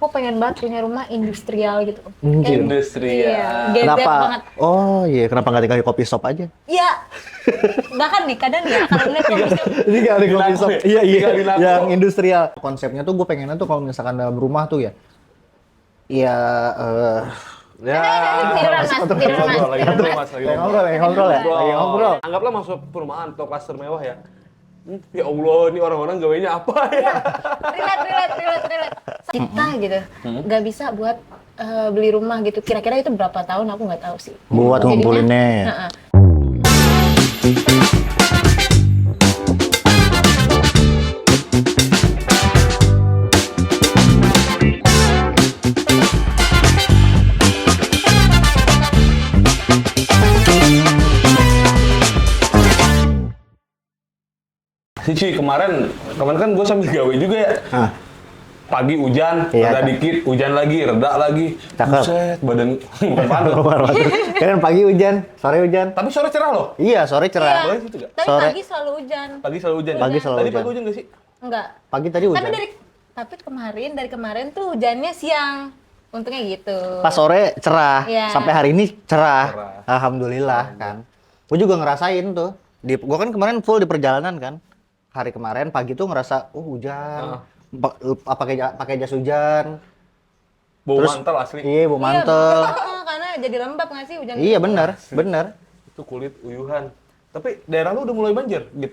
aku pengen banget punya rumah industrial gitu. Industrial. Iya, gadget Kenapa? banget. Oh iya, kenapa nggak tinggal di kopi shop aja? Iya. Bahkan nih kadang ya kalau lihat kok bisa Tinggal di kopi shop. Iya Tinggal di Lago. yang industrial. Konsepnya tuh gue pengennya tuh kalau misalkan dalam rumah tuh ya, ya Ya. tiduran mas, tiduran mas, Lagi tiduran mas. lagi ngobrol ya, lagi ngobrol. Anggaplah masuk perumahan atau klaster mewah ya. Ya Allah, ini orang-orang gawainya apa ya? Relate. Kita gitu, nggak bisa buat beli rumah gitu. Kira-kira itu berapa tahun aku nggak tahu sih. Buat Jadinya, ngumpulinnya. heeh. Cici, kemarin kan gue sambil gawe juga ya. Ah, Pagi hujan, Iya, reda Kak. dikit, hujan lagi, reda lagi. Cakep. Buset, badan bukan panas. kan pagi hujan, sore hujan. Tapi sore cerah loh. Iya, sore Iya. cerah. Boleh gitu nggak? Tapi Sore. pagi selalu hujan. Pagi selalu hujan. Pagi selalu Tadi hujan. pagi hujan nggak sih? Enggak. Pagi tadi hujan. Tapi dari kemarin tuh hujannya siang. Untungnya gitu. Pas sore cerah, Iya. sampai hari ini cerah. Cerah. Alhamdulillah kan. Gue juga ngerasain tuh. Gue kan kemarin full di perjalanan kan. Hari kemarin pagi tuh ngerasa, hujan. Pakai jas hujan. Bau Terus- mantel asli. Iya, bawa mantel. Karena jadi lembab nggak sih hujan? Iya benar, benar. Itu kulit uyuhan. Tapi daerah lu udah mulai banjir, gitu.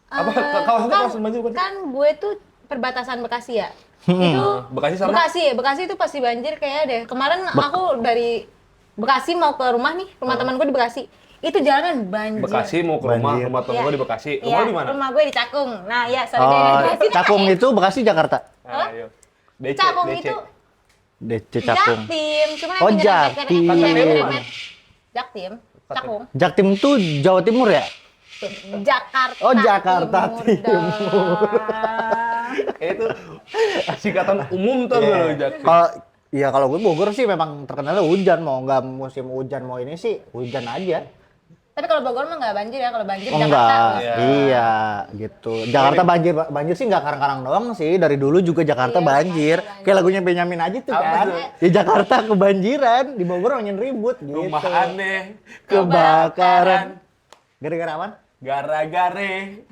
Apa Eh, kawasannya kan, kawasan banjir bukan? kan gue tuh perbatasan Bekasi ya. Itu Bekasi sama? Bekasi itu pasti banjir kayak deh. Kemarin aku dari Bekasi mau ke rumah nih, rumah teman gue di Bekasi. Itu jalanan banjir. Bekasi mau ke rumah, Banjir. rumah temen Iya. gue di Bekasi. Iya, Rumah di mana? rumah gue di Cakung. Nah, ya, sorry Oh, deh. Cakung itu Bekasi Jakarta. Nah, ayo. DC, Cakung DC. itu DC Cakung. Jaktim. Cuma Oh, yang Jaktim. nyerempet-nyerempet. Jaktim. Cakung. Jaktim tuh Jawa Timur ya? Jakarta. Oh, Jakarta Timur. dah. Itu singkatan umum tuh Iya. lo, Jaktim. Kalau gue Bogor sih memang terkenalnya hujan, mau nggak musim hujan mau ini sih hujan aja. Tapi kalau Bogor mah nggak banjir ya, kalau banjir Oh Jakarta. enggak, Iya. iya gitu. Jakarta banjir sih nggak karang-karang doang sih, dari dulu juga Jakarta Iya, banjir. Jakarta Kayak lagunya Benyamin aja tuh Apa kan. tuh? Di Jakarta kebanjiran, di Bogor orang yang ribut gitu. Rumah aneh, Kebakaran. Gara-gara apa? gara-gare.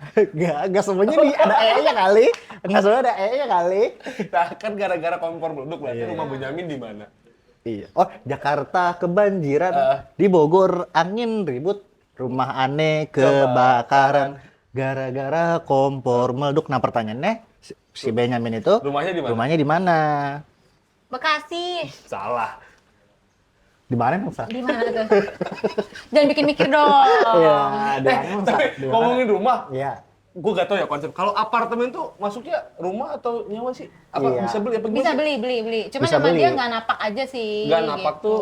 Enggak semuanya ada E-nya kali. Enggak semuanya ada E-nya kali. Nah, kan gara-gara kompor meledak berarti rumah Benyamin di mana? Iya. Oh, Jakarta kebanjiran. Di Bogor angin ribut, rumah aneh kebakaran gara-gara kompor meleduk. Nah, pertanyaannya si Benyamin itu Rumahnya di mana? rumahnya di mana? Bekasi. Salah. Di mana emang, Sa? Di mana tuh? Jangan bikin mikir dong. Iya, di mana emang, Sa? Tapi Di mana? ngomongin rumah, Iya. gue gak tau ya konsep. Kalau apartemen tuh masuknya rumah atau nyawa sih? Apa Iya. bisa beli apa gimana Bisa sih? beli. Cuma Bisa nama beli. dia nggak napak aja sih. Nggak napak tuh?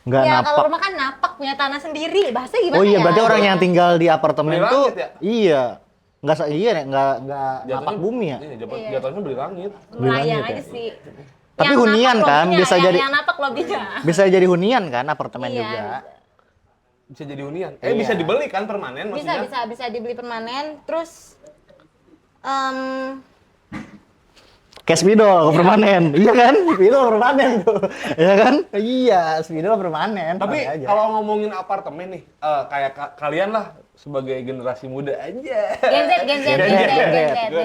Nggak ya, napak. kalau rumah kan napak, punya tanah sendiri. Bahasa gimana Oh iya, ya? berarti orang yang tinggal di apartemen Beli tuh langit ya? iya. Nggak napak Jatuhnya- bumi ya? Iya, Iya. jatuhnya beli langit. Melayang langit ya? aja sih. Tapi Yang hunian napak kan, lobbynya, bisa jadi- Yang napak lobbynya. Bisa jadi hunian kan apartemen Iya, juga. Bisa jadi hunian. Iya. Bisa dibeli kan permanen Bisa, maksudnya? bisa dibeli permanen. Terus Kayak spidol permanen, iya kan? Spidol permanen tuh, iya kan? Iya, spidol permanen. Tapi pakai aja. kalau ngomongin apartemen nih, kayak kalian lah sebagai generasi muda aja. Gen Z.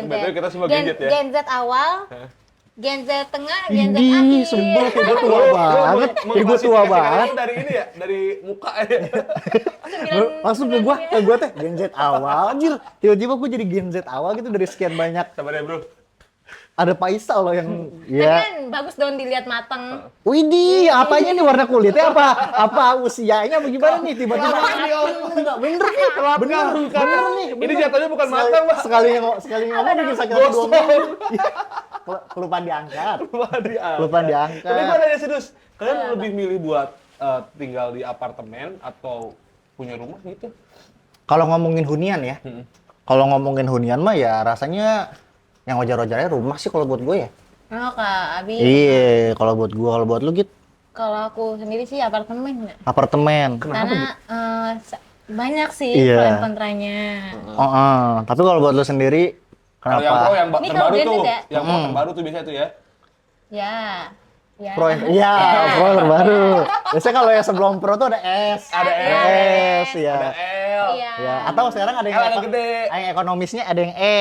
Betul, kita semua Gen Z ya. Gen Z awal, Gen Z tengah, Gen Z Idih, akhir. sumpah kayak gue tua banget, kayak gue tua Mengklasifikasikan banget. kalian dari ini ya, dari muka ya. Langsung ke gue teh Gen Z awal, anjir. Tiba-tiba gue jadi Gen Z awal gitu dari sekian banyak. Sabar ya bro. Ada Faisal loh yang, Tapi ya. kan bagus dong dilihat matang. Widih, apanya nih warna kulitnya apa? Apa usianya bagaimana nih tiba-tiba? Enggak bener nih, bener nih. Ini jatuhnya bukan matang, Mbak. Sekali ngomong bikin sakit hati 2 minggu. Kelupaan diangkat. Kelupaan diangkat. Tapi gue nanya serius, kalian lebih milih buat tinggal di apartemen atau punya rumah gitu? Kalau ngomongin hunian ya, kalau ngomongin hunian mah ya rasanya yang wajar-wajarnya rumah sih kalau buat gue ya. Oh Kak Abi, Iya, kalau buat gue, kalau buat lu gitu kalau aku sendiri sih apartemen ya. apartemen. Karena banyak sih Iya. pro and kontranya. Tapi kalau buat lu sendiri, Kalau yang pro kenapa? yang Ini terbaru kalau Gen Z tuh, ya? yang pro terbaru tuh biasanya tuh ya. Ya. Ya. Pro, iya, pro terbaru. Biasanya kalau yang sebelum pro tuh ada S. Ada S, ya. Ada L. Iya. Ya, atau sekarang ada yang L ada gede. yang ekonomisnya ada yang E.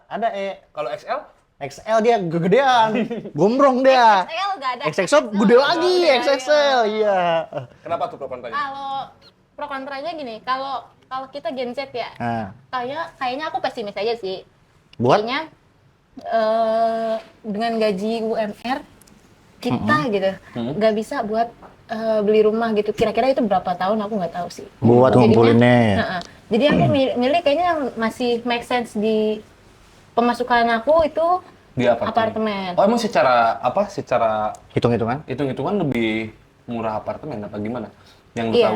Ada E. kalau XL? XL dia gedean, gombrong dia. XL nggak ada. XXL gede lagi, Gede XXL, iya. Kenapa tuh pro kontranya? Kalau pro kontranya gini, kalau kita Gen Z ya, Nah, kayaknya aku pesimis aja sih. buat Kayaknya dengan gaji UMR kita gitu nggak bisa buat beli rumah gitu. Kira-kira itu berapa tahun aku nggak tahu sih. buat Jadinya, ngumpulinnya. jadi aku milih kayaknya yang masih make sense di pemasukan aku itu Di apartemen. apartemen. Oh, emang secara apa? Secara Hitung-hitungan. hitung-hitungan lebih murah apartemen apa gimana? Yang lu tahu? Iya,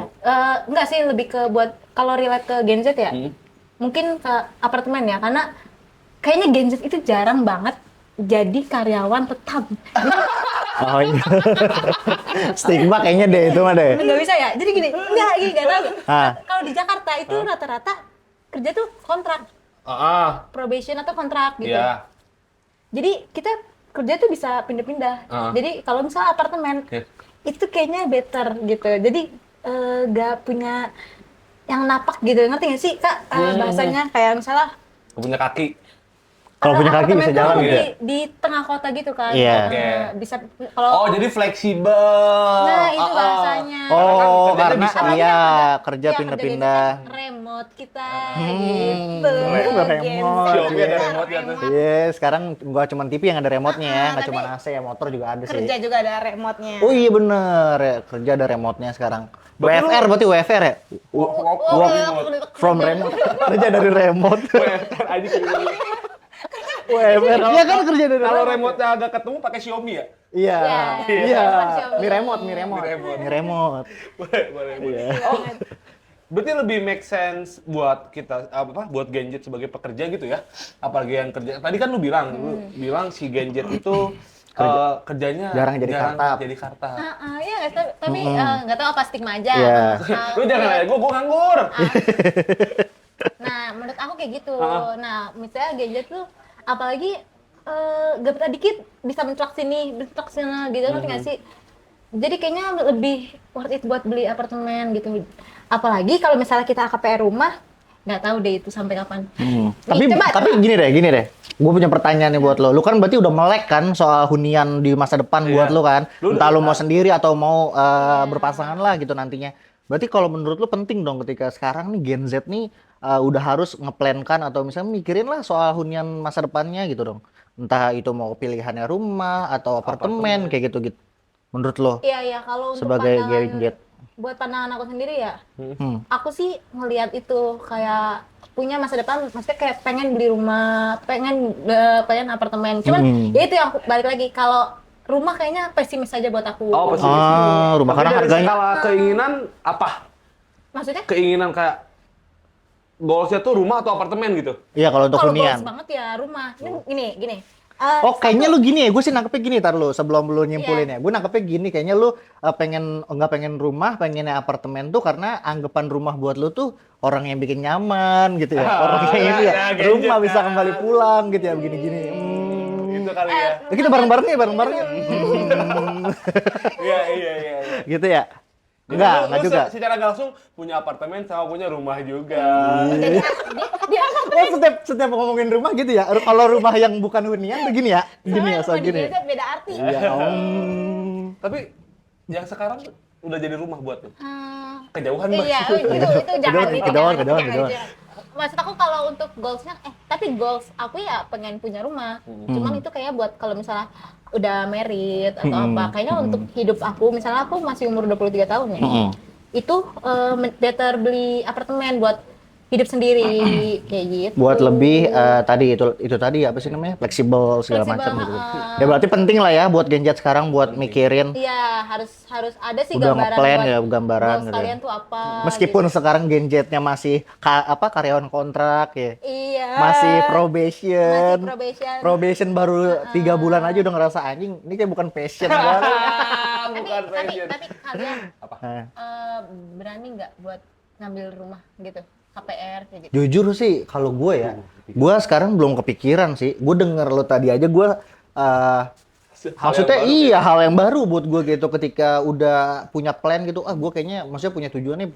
enggak sih, lebih ke buat kalau relate ke Gen Z ya, Hmm. mungkin ke apartemen ya, karena kayaknya Gen Z itu jarang banget jadi karyawan tetap. Oh iya. Stigma kayaknya deh itu mah deh. Nggak bisa ya? Jadi gini, nggak tahu. Ah. Kalau di Jakarta itu rata-rata kerja tuh kontrak, probation atau kontrak gitu. Iya. Jadi kita kerja tuh bisa pindah-pindah. Jadi kalau misalnya apartemen, Iya. itu kayaknya better gitu. Jadi nggak punya yang napak gitu, ngerti nggak sih Kak? Bahasanya kayak misalnya Gua punya kaki. Kalau punya kaki bisa apartemen jalan tuh gitu ya? di tengah kota gitu kan. Iya. Oke. Bisa Oh, kalau jadi fleksibel. nah itu bahasanya. Oh, Kerjanya karena bisa. iya Iya, kerja kerja pindah-pindah. Gen Z kan remote kita gitu. Remote. Gen Z. Xiaomi ada remote-nya tuh. Iya, sekarang gua cuma TV yang ada remote-nya ya, nggak tapi cuma AC ya, motor juga ada sih. Kerja juga ada remote-nya. Oh iya bener, ya, kerja ada remote-nya sekarang. Berarti WFR berarti WFR ya? From remote. Kerja dari remote. Aja gitu. WFR. Iya kan kerja dari Kalau remote. remote-nya agak ketemu pakai Xiaomi ya? Iya. Iya. Iya. Xiaomi. Mi remote, mi remote. Mi remote. Boleh. Iya. Oh, berarti lebih make sense buat kita apa? Buat Gen Z sebagai pekerja gitu ya? Apalagi yang kerja. Tadi kan lu bilang si Gen Z itu kerjanya jarang jadi kartap. Jadi kartap. Iya, tapi nggak tahu apa stigma aja. Iya. Lu jangan nanya gua nganggur. Nah, menurut aku kayak gitu. Nah, misalnya Gen Z tuh apalagi gapita dikit bisa mencolok sini, mencolok sana gitu, ngerti nggak sih? Jadi kayaknya lebih worth it buat beli apartemen gitu. Apalagi kalau misalnya kita KPR rumah, nggak tahu deh itu sampai kapan. Tapi gini deh. Gue punya pertanyaan nih buat lo. Lu kan berarti udah melek kan soal hunian di masa depan buat lo kan. Entah lu mau sendiri atau mau berpasangan lah gitu nantinya. Berarti kalau menurut lu penting dong ketika sekarang nih Gen Z nih udah harus ngeplankan atau misalnya mikirin lah soal hunian masa depannya gitu dong. Entah itu mau pilihannya rumah atau apartemen kayak gitu-gitu. Menurut lo Iya, kalau untuk sebagai pandangan, Gen Z. buat pandangan aku sendiri ya, aku sih ngelihat itu kayak punya masa depan, maksudnya kayak pengen beli rumah, pengen apartemen. Cuman ya itu yang aku balik lagi, kalau rumah kayaknya pesimis aja buat aku. Oh, pesimis. Rumah Tapi karena dari harganya. skala keinginan apa? Maksudnya? Keinginan kayak goalsnya tuh rumah atau apartemen gitu? Iya kalau untuk Kalau hunian. goals banget ya rumah. Ini gini. Oh kayaknya lu gini ya, gue sih nangkepnya gini tar lu sebelum lu nyimpulin ya. Gue nangkepnya gini, kayaknya lu nggak pengen rumah, pengennya apartemen tuh karena anggapan rumah buat lu tuh orang yang bikin nyaman gitu ya. Orang kayak gitu ya. Gen Z Rumah bisa kan. kembali pulang gitu ya, begini-gini. Itu kali ya. Kita bareng-bareng nih, bareng-bareng. Iya. Gitu ya. Jadi Enggak lu juga. secara nggak langsung punya apartemen sama punya rumah juga. dia Oh, setiap ngomongin rumah gitu ya. Kalau rumah yang bukan hunian begini ya. Gini ya, so gini. Di beda arti. Ya, Tapi yang sekarang udah jadi rumah buat lu. Hmm, Kejauhan Mas. Iya, itu jangan. Kedoan. Maksud aku kalau untuk goalsnya, tapi goals aku ya pengen punya rumah. Cuman itu kayak buat kalau misalnya udah married atau apa, kayaknya untuk hidup aku, misalnya aku masih umur 23 tahun ya, itu better beli apartemen buat hidup sendiri kayak gitu. Buat lebih tadi itu tadi apa sih namanya, fleksibel segala Fleksibel, macam gitu. Ya berarti penting lah ya buat Gen Z sekarang buat mikirin. Iya, harus ada sih Udah gambaran nge-plan buat ya, gambaran goals gitu. kalian tuh apa. Meskipun sekarang Gen Z-nya masih karyawan kontrak ya. Iya. Masih probation. Probation. Baru 3 bulan aja udah ngerasa anjing, ini kayak bukan passion banget. Bukan passion. Tapi kalian Apa? berani nggak buat ngambil rumah gitu? KPR kayak gitu. Jujur sih kalau gue ya, gue sekarang belum kepikiran sih. Gue denger lo tadi aja gue Maksudnya yang baru, iya hal yang baru buat gue gitu ketika udah punya plan gitu, gue kayaknya maksudnya punya tujuan nih,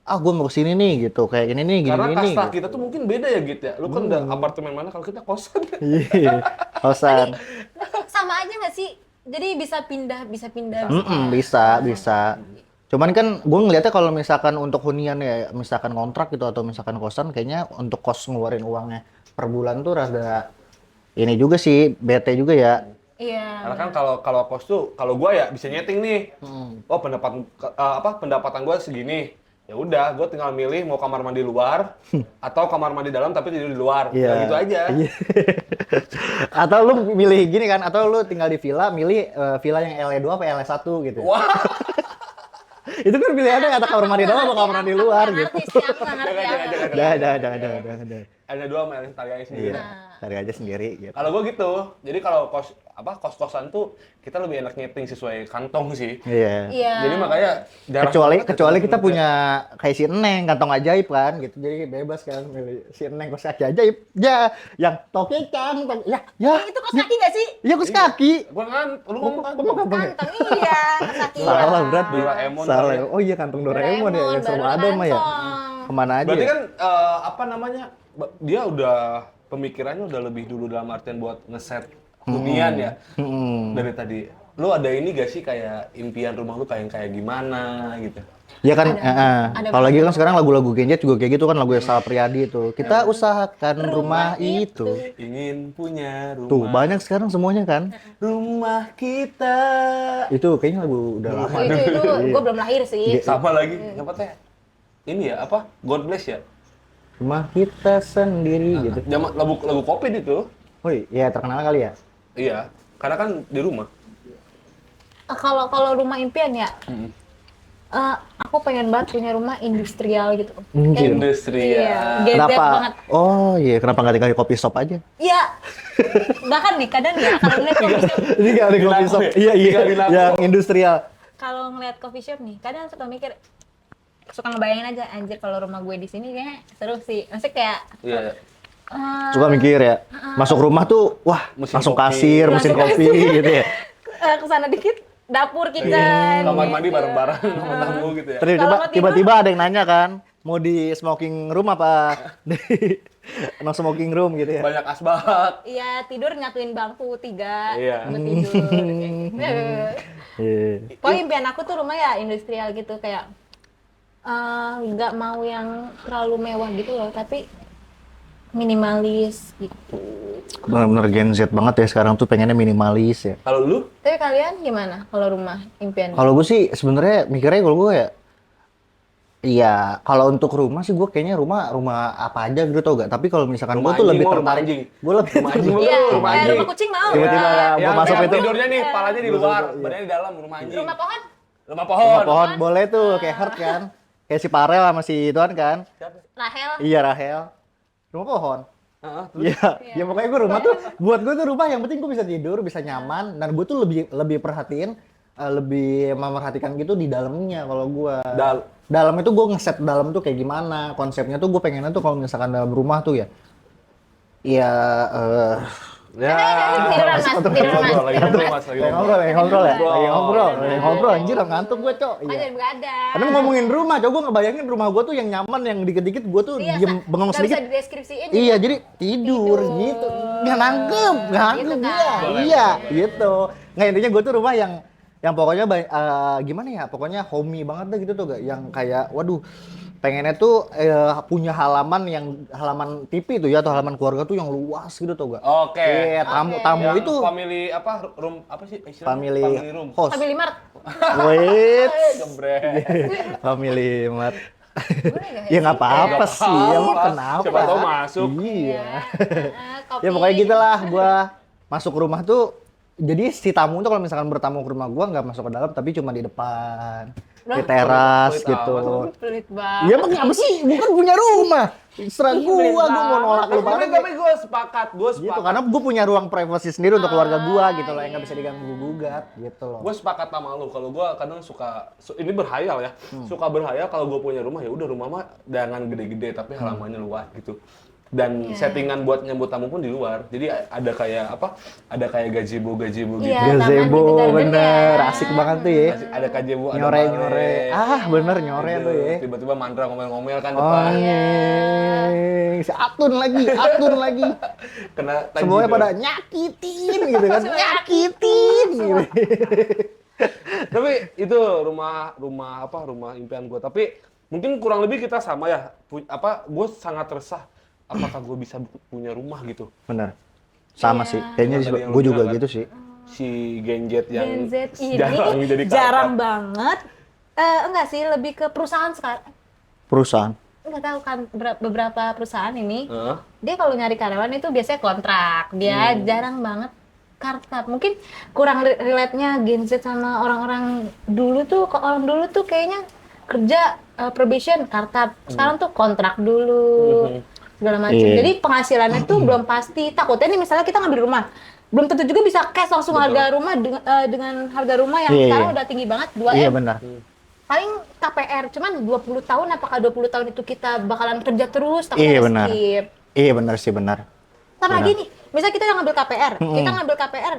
gue mau kesini nih gitu, kayak ini nih, karena gini kasta gitu. kita tuh mungkin beda ya gitu ya. Lu kan udah apartemen mana, kalau kita kosan. Iya, kosan. Sama aja nggak sih? Jadi bisa pindah. Bisa. Cuman kan gue ngeliatnya kalau misalkan untuk hunian ya, misalkan kontrak gitu atau misalkan kosan, kayaknya untuk kos ngeluarin uangnya per bulan tuh rada ini juga sih, bete juga ya. Iya. Karena kan kalau kos tuh, kalau gua ya bisa nyeting nih. Oh pendapatan gua segini. Ya udah, gua tinggal milih mau kamar mandi luar atau kamar mandi dalam tapi tidur di luar. Iya. Ya gitu aja. Iya. Atau lu milih gini kan, atau lu tinggal di villa, milih villa yang LE2 apa LE1 gitu. Wah, Itu kan pilihannya kata kamar mandi dalam atau kamar mandi luar gitu. Aku nggak ngerti. Jangan. ada dua sama tarian sendiri. Iya, cari aja sendiri gitu. Kalau gua gitu. Jadi kalau kos-kosan tuh kita lebih enak nyeting sesuai kantong sih. Iya. Iya. Jadi makanya jarang Kecuali banget kecuali kita ketemu punya kayak si Eneng kantong ajaib kan gitu. Jadi bebas kan milih si Eneng kos kaki ajaib. Ya, yang toke kan. Ya. Itu kos kaki nggak sih? Iya kos kaki. Gua kan, lu ngomong kantong. Kantong ya? Kantong iya, kos kaki. Salah berat ya. Doraemon Salah. kali ya. Oh iya kantong Doraemon ya. Yang sama Adam mah ya. Kemana aja? Berarti ya? kan dia udah pemikirannya udah lebih dulu dalam artian buat ngeset hunian ya. Dari tadi. Lu ada ini gak sih kayak impian rumah lu kayak gimana gitu? Ya kan, Ada kalau lagi kan sekarang lagu-lagu Genjet juga kayak gitu kan, lagu Sal Priadi itu. Kita usahakan rumah itu. Ingin punya rumah. Tuh, banyak sekarang semuanya kan. Rumah kita. Itu kayaknya lagu udah lama. Itu gue belum lahir sih. Sama lagi. Siapa teh? Ini ya apa? God bless ya. Rumah kita sendiri gitu. Zaman lagu Kopit itu. Oh iya, terkenal kali ya. Iya. Karena kan di rumah. Kalau rumah impian ya, aku pengen banget punya rumah industrial gitu. Industrial. Iya, gadget Kenapa? banget. Oh iya, kenapa nggak tinggal di kopi shop aja? Iya. Bahkan nih kadang ya kalau ngeliat coffee shop, Ini nggak di kopi shop. Iya Tinggal di Lago. yang industrial. kalau ngeliat coffee shop nih, kadang suka mikir, suka ngebayangin aja anjir kalau rumah gue di sini kayaknya seru sih. Maksudnya kayak Iya. Suka mikir ya. Masuk rumah tuh, wah Mesin langsung kopi. kasir, mesin kopi gitu ya. kesana dikit dapur kitchen. Kamar gitu. mandi bareng-bareng sama tamu gitu ya. Terus Kalau mau tiba-tiba ada yang nanya kan, mau di smoking room apa? Di no smoking room gitu ya. Banyak asbak. Iya, tidur nyatuin bangku 3 Iya. buat tidur. Kayak gitu. Iya. Pokoknya impian aku tuh rumah ya industrial gitu, kayak nggak mau yang terlalu mewah gitu loh, tapi minimalis gitu. Bener-bener Gen Z banget ya sekarang tuh pengennya minimalis ya. Kalau lu? Tapi kalian gimana kalau rumah impian? Kalau gue sih sebenarnya mikirnya kalau gue ya, iya kalau untuk rumah sih gue kayaknya rumah apa aja gitu tau gak. Tapi kalau misalkan gue Rumah tuh anjing lebih mau, rumah tertarik, anjing. gue lebih Rumah anjing mau, Iya, rumah anjing. rumah kucing mau. Tiba-tiba gua masuk yang itu. tidurnya nih, palanya di luar, badannya di dalam, rumah anjing. Rumah pohon? Rumah pohon. rumah pohon boleh tuh kayak Hert kan, kayak si Parel sama si Tuan kan. Rahel? Iya Rahel. Rumah pohon. Heeh. Iya, ya pokoknya gue rumah tuh, buat gue tuh rumah yang penting gue bisa tidur, bisa nyaman, dan gue tuh lebih perhatiin, lebih memerhatikan gitu di dalamnya kalau gue. Dalam itu gue ngeset dalam tuh kayak gimana, konsepnya tuh gue pengennya tuh kalau misalkan dalam rumah tuh ya, ya, Tiduran mas, tiduran mas. lagi ngobrol, anjir ngantuk gue cok. Oh, Iya. jadi begadang. Karena ngomongin rumah, cok gue ngebayangin rumah gue tuh yang nyaman, yang dikit-dikit gue tuh Iya, diem bengong nggak sedikit. bisa dideskripsiin. Iya, jadi tidur gitu. Nggak nangkep Gitu dia. kan. Iya, gitu. Nggak, intinya gue tuh rumah yang pokoknya gimana ya? Pokoknya homey banget deh gitu tuh, gak? Yang kayak, waduh, pengennya tuh punya halaman TV tuh ya, atau halaman keluarga tuh yang luas gitu tuh, gak? Oke. Iya, tamu Yang itu family apa room apa sih istilahnya? family room. host. Family Mart. Wait, Gebrek. family mat. Boleh nggak Ya nggak apa-apa Nggak sih, apa-apa. emang kenapa? Siapa tahu masuk. Iya. Kopi. Ya pokoknya gitulah, gua masuk ke rumah tuh, jadi si tamu tuh kalau misalkan bertamu ke rumah gua nggak masuk ke dalam, tapi cuma di depan, di teras Pelit gitu. amat. Pelit banget. Iya emang apa sih? Bukan punya rumah. Serah gua mau nolak lu banget. Tapi gue sepakat, Gitu, karena gua punya ruang privasi sendiri untuk keluarga gua gitu loh, yang nggak bisa diganggu gugat gitu loh. gue sepakat sama lu. Kalau gue kadang suka ini berhayal ya, suka berhayal kalau gue punya rumah ya udah rumah mah jangan gede-gede tapi halamannya luas gitu. Dan settingan buat nyambut tamu pun di luar. Jadi ada kayak apa? Ada kayak gazebo gitu. Iya, Gazebo, taman gitu, bener, garden ya. asik banget tuh ya. Ada gazebo, ada Nyore. balai. Bener nyore Gitu. tuh ya. Tiba-tiba Mandra ngomel-ngomel kan Oh, depan. si Atun lagi. Kena Tanji Semuanya dong. pada nyakitin gitu kan, nyakitin gitu. Tapi itu rumah impian gue. Tapi mungkin kurang lebih kita sama ya. Gue sangat resah. Apakah gue bisa punya rumah gitu? Bener. Sama sih, kayaknya Tadi yang lu gue juga bilang kan. gitu sih. Si Genjet yang Gen Z ini jarang jadi jarang kakak. banget. Enggak sih, lebih ke perusahaan sekarang. Perusahaan. Enggak tahu kan beberapa perusahaan ini. Heeh. Dia kalau nyari karyawan itu biasanya kontrak. Dia jarang banget kartu. Mungkin kurang relate-nya Gen Z sama orang-orang dulu tuh. Kalau orang dulu tuh kayaknya kerja probation kartu. Sekarang tuh kontrak dulu. Segala macam. Iya. Jadi penghasilannya tuh belum pasti. Takutnya nih misalnya kita ngambil rumah, belum tentu juga bisa cash langsung harga rumah dengan harga rumah yang Iya, sekarang iya. udah tinggi banget 2M. Iya benar. Paling KPR cuman 20 tahun, apakah 20 tahun itu kita bakalan kerja terus takutnya Iya ada benar. skip. Iya benar sih benar. Ntar lagi nih, misalnya kita yang ngambil KPR, kita ngambil KPR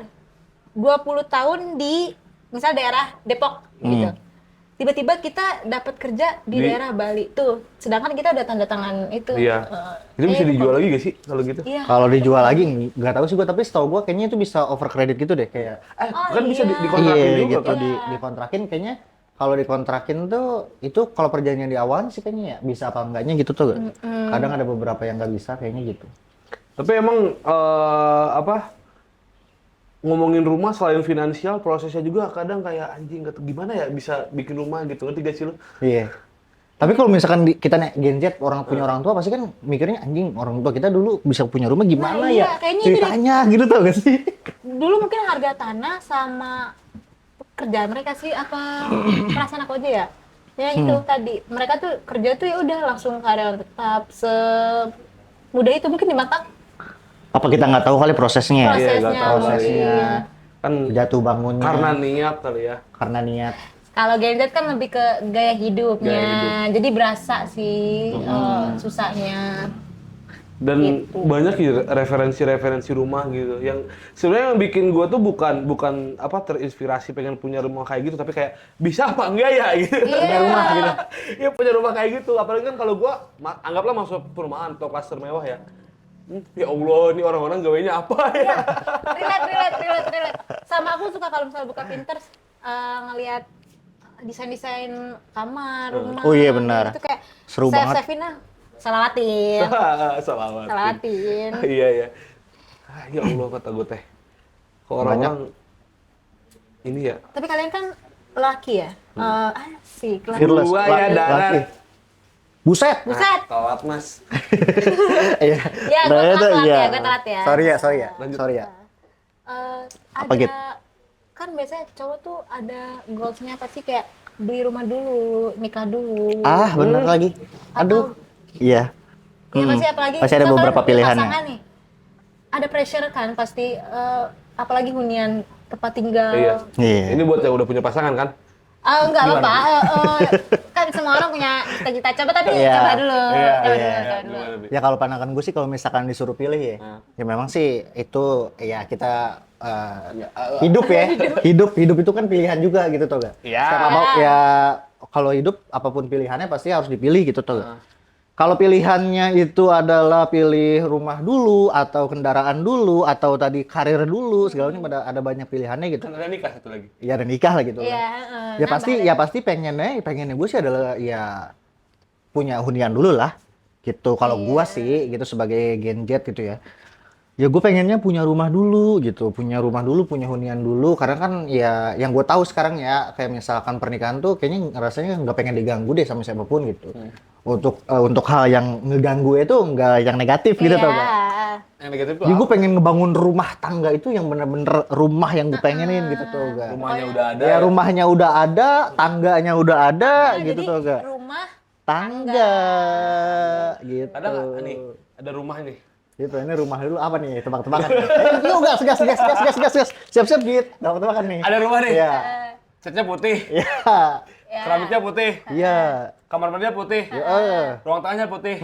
20 tahun di misal daerah Depok gitu. Tiba-tiba kita dapat kerja di daerah Bali tuh. Sedangkan kita udah tanda tangan itu. Iya. Itu bisa dijual lagi gak sih kalau gitu? Iya. Kalau dijual lagi nggak tahu sih gue, tapi setahu gue kayaknya itu bisa over credit gitu deh kayak. Kan bisa iya. dikontrakin Iya juga gitu kan? dikontrakin kayaknya. Kalau dikontrakin tuh itu kalau perjanjian di awal sih kayaknya ya bisa apa enggaknya gitu tuh. Kadang ada beberapa yang nggak bisa kayaknya gitu. Tapi emang ngomongin rumah selain finansial, prosesnya juga kadang kayak anjing gimana ya bisa bikin rumah gitu, ngerti gak sih lu? Iya. Tapi kalau misalkan kita nih Gen Z punya orang tua pasti kan mikirnya anjing orang tua kita dulu bisa punya rumah gimana Nah, iya, ya kayaknya itu ceritanya gitu tau gak sih? Dulu mungkin harga tanah sama kerjaan mereka sih apa perasaan aku aja ya. Ya itu tadi mereka tuh kerja tuh ya udah langsung karyawan tetap semudah itu mungkin di mata Apa kita nggak tahu kali prosesnya? Prosesnya, Iya, nggak tahu kali. Prosesnya, Kan jatuh bangunnya, karena niat kali ya. karena niat. kalau Gen Z kan lebih ke gaya hidupnya. Gaya hidup. Jadi berasa sih susahnya. Dan Gitu. banyak ya referensi-referensi rumah gitu yang sebenarnya yang bikin gua tuh bukan terinspirasi pengen punya rumah kayak gitu, tapi kayak bisa apa enggak ya gitu. Iya. Punya rumah gitu. Iya punya rumah kayak gitu, apalagi kan kalau gua anggaplah masuk perumahan atau klaster mewah ya. Ya Allah, ini orang-orang gawainya apa ya? Relate. Sama aku suka kalau misalnya buka Pinterest ngelihat desain-desain kamar, rumah. Oh iya, benar. Itu kayak Seru banget. save-in lah. Salawatin. Salawatin. Salawatin. Iya. Ya Allah kata gue teh. Kok orang-orang ini ya. Tapi kalian kan laki ya? Asik. Laki. Fearless. Gua ya darat. Laki. Buset. Buset. Telat mas. Iya. Ya, Nah, gue itu telat iya. ya, gue telat ya. Sorry ya. Lanjut. Sorry ya. Ada, Gitu? kan biasanya cowok tuh ada goals-nya pasti kayak beli rumah dulu, nikah dulu. Bener lagi. Aduh. Iya. Ya pasti apalagi Pasti ada misal beberapa kalian punya pilihannya. pasangan nih, ada pressure kan pasti, apalagi hunian tempat tinggal. Iya. Iya. Ini buat yang udah punya pasangan kan? Enggak apa-apa, kan semua orang punya cita-cita. Coba tapi Iya. coba dulu, Iya, coba iya. dulu. Gimana, Bi? Ya kalau pandangan gue sih kalau misalkan disuruh pilih ya memang sih itu ya kita hidup itu kan pilihan juga gitu tuh gak? Iya. Ya kalau hidup apapun pilihannya pasti harus dipilih gitu tuh. Kalau pilihannya itu adalah pilih rumah dulu atau kendaraan dulu atau tadi karir dulu segalanya ada banyak pilihannya gitu. Kan ada nikah satu lagi. Ya ada nikah lah gitu. Iya, Ya pasti pengennya gue sih adalah ya punya hunian dulu lah gitu. Kalau gua sih gitu sebagai Gen Z gitu ya. Ya gue pengennya punya rumah dulu gitu, punya hunian dulu karena kan ya yang gue tahu sekarang ya kayak misalkan pernikahan tuh kayaknya rasanya nggak pengen diganggu deh sama siapapun gitu. Untuk hal yang ngeganggu itu nggak yang negatif gitu tau gak? Yang negatif tuh Jadi gue apa? pengen ngebangun rumah tangga itu yang bener-bener rumah yang gue pengenin gitu tau gak? Rumahnya udah ada. Ya rumahnya udah ada, tangganya udah ada gitu jadi tau gak? rumah Tangga gitu. Ada nggak nih? Ada rumah nih. Gitu, ini rumah dulu apa nih? Tebak-tebakan nih. Yuk gas. Siap-siap gitu. Tebak-tebakan nih. Ada rumah nih. Iya. Catnya putih. Iya. Keramiknya putih. Iya. Kamar mandinya putih. Iya. Ruang tengahnya putih.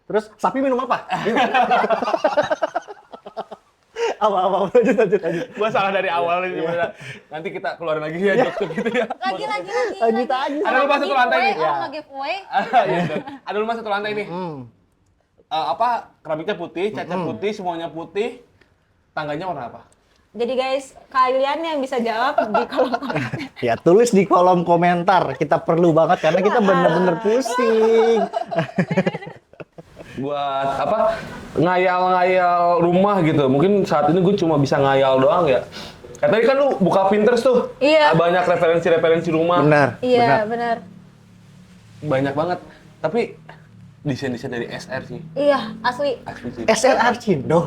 Terus sapi minum apa? Apa lanjut. Gua salah dari awal ini sebenarnya. Nanti kita keluarin lagi ya jokes gitu ya. Lagi. Lanjut aja. Ada rumah satu lantai nih. Orang mau giveaway. Iya, bener. Ada rumah satu lantai nih. Keramiknya putih, cat putih, semuanya putih. Tangganya warna apa? Jadi guys, kalian yang bisa jawab di kolom komentar. Ya tulis di kolom komentar. Kita perlu banget karena kita bener-bener pusing. Buat apa? Ngayal-ngayal rumah gitu. Mungkin saat ini gue cuma bisa ngayal doang ya. Tadi kan lu buka Pinterest tuh. Iya. Banyak referensi-referensi rumah. Benar. Iya, benar. Banyak banget. Tapi desain-desain dari SR sih. Iya, asli. Asli sih. SR Archindo.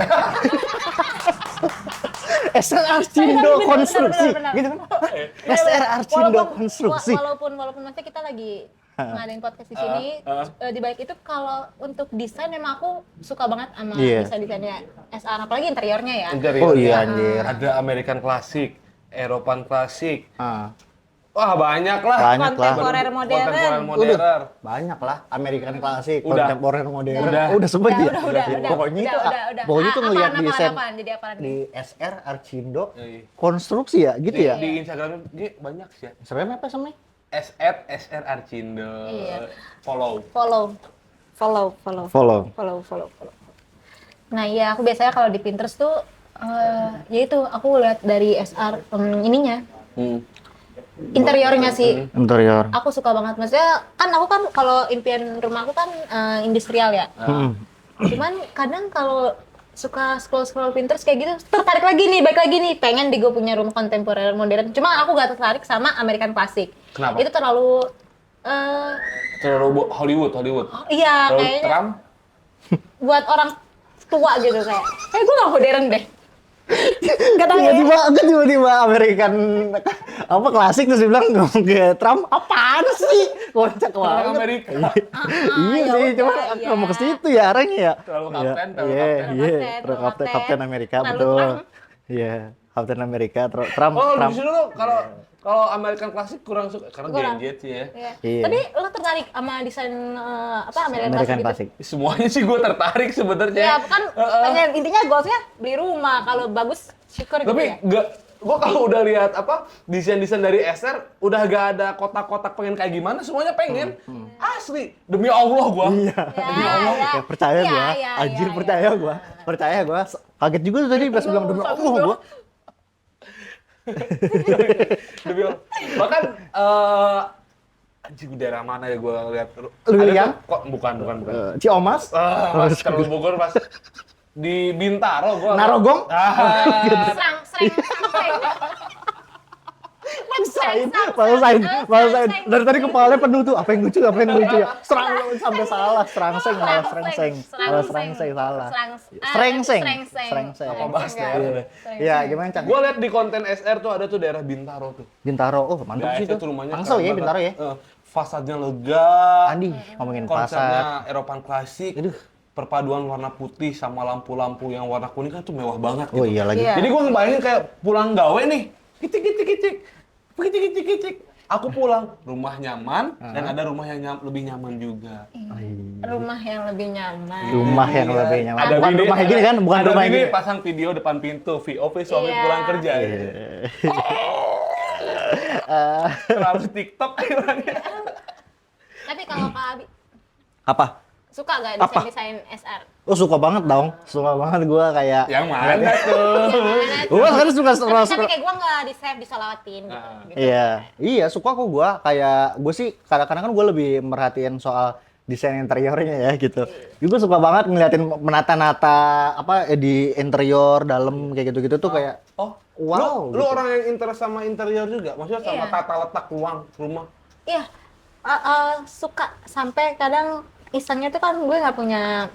SR Archindo Bener, konstruksi. bener. Gitu kan? SR Archindo konstruksi. Walaupun maksudnya kita lagi ngadain podcast di sini, di balik itu kalau untuk desain memang aku suka banget sama Iya. desain-desainnya SR, apalagi interiornya ya. Interior. Oh iya anjir. Ada American Classic, Eropan Classic. Ah, Wah, banyak lah. banyak lah. Kontemporer modern. Kontemporer modern. Banyak lah. American Classic, Udah. kontemporer modern. Udah. Udah semua dia. Udah. Pokoknya itu, udah. pokoknya itu ngeliat desain Apaan? Jadi apaan? di SR Archindo Iya. konstruksi ya, gitu ya. Di Instagram dia banyak sih ya. Sebenarnya apa samanya? SR Archindo. Iya. Follow. Follow. Nah iya, aku biasanya kalau di Pinterest tuh, ya itu aku lihat dari SR ininya, interiornya sih. Interior. Aku suka banget, maksudnya kan aku kan kalau impian rumahku kan industrial ya. Cuman kadang kalau suka scroll Pinterest kayak gitu, tertarik lagi nih, baik lagi nih, pengen di gue punya rumah kontemporer modern. Cuma aku gak tertarik sama American Classic. Kenapa? Itu terlalu Terlalu Hollywood. iya Terlalu kayaknya Trump. buat orang tua gitu kayak gue gak modern deh. Gak tau ya. Tiba-tiba American apa klasik terus dia bilang ngomong ke Trump, apaan sih? Kocak Orang banget. Amerika. Iya ya sih, cuma udah, aku iya. mau ke situ ya arahnya ya. Terlalu Iya, kapten, terlalu iya, kapten. iya, Terlalu terlalu kapten. Kapten Amerika Terlalu betul. Trump. Iya, Kapten Amerika, Trump. Oh, justru lu kalau American Classic kurang suka karena Kurang. Gen Z sih ya. Iya. Iya. Tapi lo tertarik sama desain American American Classic Classic. gitu? Semuanya sih gue tertarik sebenarnya. Ya kan pengen intinya goalsnya beli rumah, kalau bagus syukur gitu Tapi ya. gue kalau udah lihat apa desain-desain dari SR udah gak ada kotak-kotak pengen kayak gimana, semuanya pengen. Asli, demi Allah gue. Iya. Ya, Ya, percaya Iya, gua. iya, Anjir iya, percaya gua. Percaya gua. Kaget juga tuh tadi pas bilang demi Allah gua. Demi Allah. Bahkan anjing daerah mana ya gue lihat. Lu Ada yang? tuh- kok bukan. Ciomas, Pas kalau Bogor pas di Bintaro gue. Narogong. Serang. Maksain. Dari tadi kepalanya penuh tuh. Apa yang lucu ya? Serang sampai salah. Serangseng. Apa bahas daerah? Iya, gimana Cang? Gue lihat di konten SR tuh ada tuh daerah Bintaro tuh. Bintaro, oh mantap sih Daerah tuh. rumahnya Tangsel keren ya banget. Bintaro ya. Fasadnya lega. Andi ngomongin pasar. Konsepnya Eropan klasik. Aduh. Perpaduan warna putih sama lampu-lampu yang warna kuning kan tuh mewah banget gitu. Oh iya lagi. Iya. Jadi gue ngebayangin kayak pulang gawe nih. Kicik. Aku pulang, rumah nyaman dan ada rumah yang lebih nyaman juga. Rumah yang lebih nyaman. Rumah yang Iya. lebih nyaman. Ada Bukan bini, rumah yang gini kan? Bukan ada rumah yang bini gini. pasang video depan pintu, VOV suami Iya. pulang kerja. Terlalu TikTok akhirnya. Tapi kalau Kak Abi Apa? suka gak Apa? desain SR? Oh suka banget dong. Suka banget gua kayak. Yang mana tuh? Gua sekarang suka Tapi kayak gue nggak di save, disolawatin gitu. Iya suka kok gua kayak gue sih kadang-kadang kan gue lebih merhatiin soal desain interiornya ya gitu. Gue suka banget ngeliatin menata-nata apa di interior dalam kayak gitu-gitu tuh kayak Oh, wow. Lu gitu. orang yang interest sama interior juga? Maksudnya sama Iya. tata letak ruang rumah? Iya, suka sampai kadang isengnya tuh kan gue nggak punya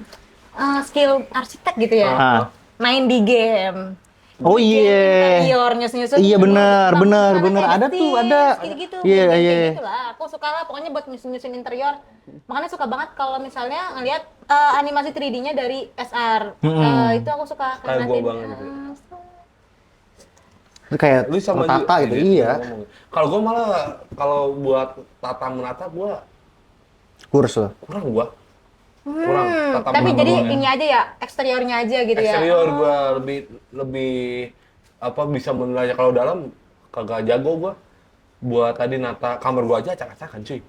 skill arsitek gitu ya. Ah. Main di game. Oh iya. Interior nyusun-nyusun. Iya, bener. Ada tuh, ada. Gitu. Iya, Kayak iya. gitu lah. Aku suka lah pokoknya buat nyusun-nyusun interior. Makanya suka banget kalau misalnya ngelihat animasi 3D-nya dari SR. Itu aku suka Kayak gua nanti- banget gitu. Itu kayak Lu sama tata gitu. Iya. Kalau gua malah kalau buat tata menata gua Kurs loh. kurang gua. kurang tata Tapi jadi bangunannya. ini aja ya, eksteriornya aja gitu ya. Eksterior gua lebih apa bisa menilai, kalau dalam kagak jago gua. Buat tadi nata kamar gua aja acak-acakan cuy.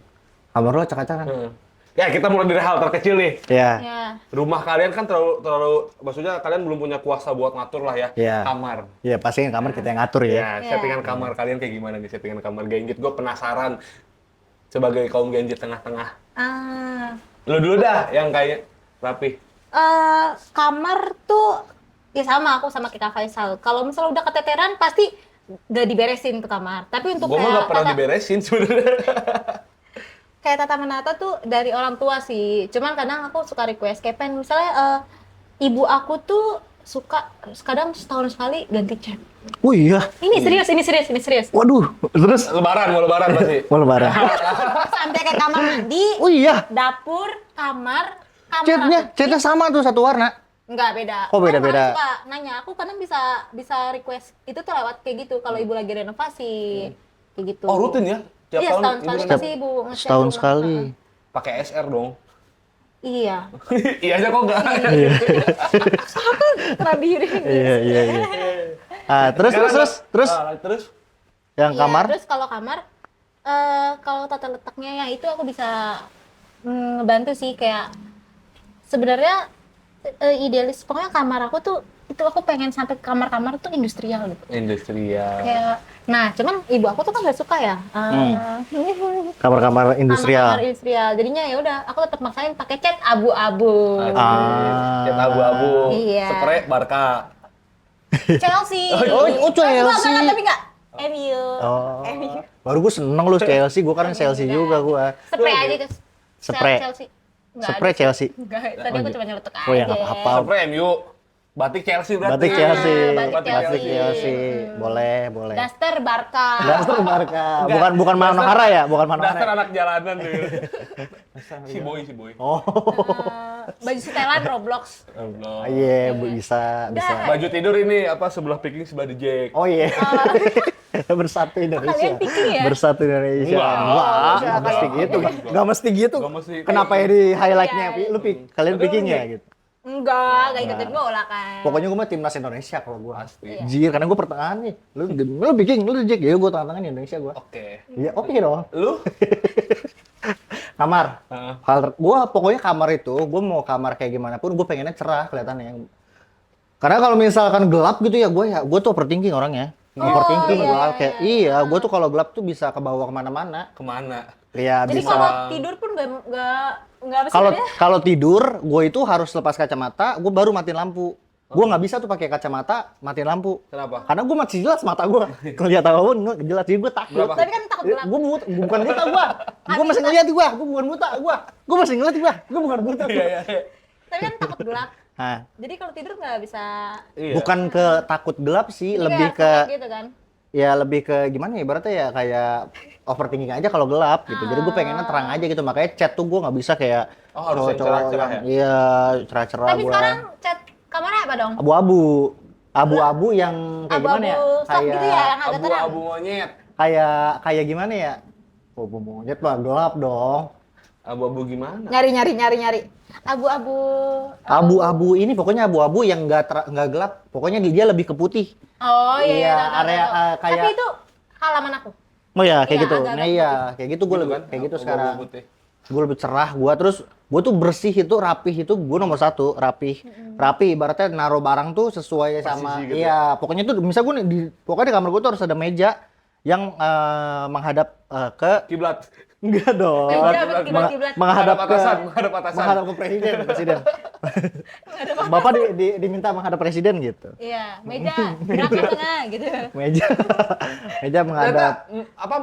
Kamar lo acak-acakan. Heeh. Ya kita mulai dari hal terkecil nih. Iya. Ya. Rumah kalian kan terlalu maksudnya kalian belum punya kuasa buat ngatur lah ya. Iya. Kamar. Iya, pasti yang kamar kita yang ngatur ya. Ya, settingan kamar kalian kayak gimana nih, settingan kamar gadget? Gue penasaran sebagai kaum gadget tengah-tengah. Ah. Lu dulu dah yang kayak rapi. Kamar tuh ya sama, aku sama kayak Kak Faisal. Kalau misalnya udah keteteran pasti gak diberesin tuh kamar. Tapi untuk Gue mah gak pernah tata- diberesin sebenarnya. kayak tata menata tuh dari orang tua sih. Cuman kadang aku suka request kayak pengen misalnya ibu aku tuh suka kadang setahun sekali ganti cat. Oh iya. Ini serius. Waduh. Terus Lebaran, mau lebaran pasti. mau lebaran. Sampai ke kamar mandi, Oh iya. dapur, kamar Catnya sama tuh satu warna. Enggak beda. Oh, beda-beda. Kan orang suka nanya, aku kadang bisa request itu tuh lewat kayak gitu kalau ibu lagi renovasi. Kayak gitu. Oh rutin ya? Tiap Iya, tahun setahun ibu sekali renov- pasti ibu nge-chat Setahun rumah. sekali. pakai SR dong. Iya. Iya aja kok enggak. Terakhir. Iya. Ah, terus Terus yang Iya, kamar. Terus kalau kamar, kalau tata letaknya ya itu aku bisa ngebantu sih kayak sebenarnya idealis. Pokoknya kamar aku tuh itu aku pengen sampai kamar-kamar tuh industrial gitu. industrial. Kayak, nah cuman ibu aku tuh kan gak suka ya. Kamar-kamar industrial. Kamar industrial. Jadinya ya udah aku tetap maksain pakai cat abu-abu. Cat abu-abu. Iya. Spray Barca. Chelsea. Oh, Chelsea. Enggak, tapi enggak. MU. Oh. MU. Baru gue seneng lu Chelsea, gue kan Chelsea juga gue. Spray aja ke Spray. Chelsea. Enggak Spray ada. Chelsea. Enggak, tadi aku cuma nyeletuk aja. Oh ya nggak apa-apa. Spray MU. Batik Chelsea berarti. Batik Chelsea, Batik batik Chelsea. Chelsea, boleh. Daster Barca. Daster Barca, Enggak, bukan Manohara ya, bukan Dasar Manohara. anak jalanan tuh. si boy. Oh, Baju setelan Roblox. Allah. iya, bisa. Baju tidur ini apa sebelah picking sebelah di Jack. Oh iya. Bersatu Indonesia. Kalian picking ya? Bersatu Indonesia. Enggak. Nggak mesti gitu. Nggak mesti gitu. Nggak mesti. Kenapa ya di highlightnya? Iya, Lu kalian Tapi picking lu ya Jack? gitu. Enggak ikutin bola kan. Pokoknya gue mah timnas Indonesia kalau gue. Pasti. Jir, karena gue pertahanan nih. Lu picking, lu Jack. Ya gue tengah-tengah Indonesia gue. Oke. Iya, oke dong. Lu? Kamar. Heeh. Gua pokoknya kamar itu, gue mau kamar kayak gimana pun gue pengennya cerah kelihatannya. Karena kalau misalkan gelap gitu ya, gue tuh overthinking orangnya. Overthinking iya, gua iya, kayak iya, gue tuh kalau gelap tuh bisa kebawa kemana-mana. Kemana? Ya Jadi bisa. kalau tidur pun enggak apa sih Kalau namanya? kalau tidur, gue itu harus lepas kacamata, gue baru matiin lampu. Gue nggak bisa tuh pakai kacamata matiin lampu. Kenapa? Karena gue masih jelas mata gue. Kelihatan apapun jelas, jadi gue takut. Berapa? Tapi kan takut gelap. Gue bukan buta gue masih ngeliat gue bukan buta gue masih ngeliat gue bukan buta. Iya. Tapi kan takut gelap. Nah, Jadi kalau tidur nggak bisa. Iya. bukan ke takut gelap sih, Jadi lebih kayak ke gelap gitu kan. ya lebih ke gimana ya, ibaratnya ya kayak overthinking aja kalau gelap gitu. Jadi gue pengennya terang aja gitu, makanya chat tuh gue nggak bisa kayak Oh, harus yang cowok-cowok cerah-cerah yang- Iya, cerah-cerah Tapi gue. sekarang cat kamarnya apa dong? Abu-abu yang kayak gimana ya? Abu-abu sok gitu ya, yang agak terang. Abu-abu monyet. Kayak gimana ya? Oh, monyet mah gelap dong. Abu-abu gimana? Nyari. Abu-abu ini pokoknya abu-abu yang nggak gelap. Pokoknya dia lebih ke putih. Oh iya, Iya, tahu. area, kayak- Tapi itu halaman aku. Oh ya, kayak Iya, gitu. agak-agak Nah iya, kayak gitu gue Gitu lebih kan? kayak gitu Abu-abu sekarang. putih. Gue lebih cerah, gue tuh bersih itu, rapih itu gue nomor satu, rapih. Rapih ibaratnya naruh barang tuh sesuai sama gitu iya, pokoknya tuh misal gue pokoknya di kamar gue tuh harus ada meja yang menghadap ke Kiblat. enggak dong. Meja kiblat-kiblat. Menghadap ke menghadap atasan. menghadap ke presiden. Bapak diminta menghadap presiden gitu. Iya, meja gerak ke tengah gitu. Meja meja menghadap Ternyata apa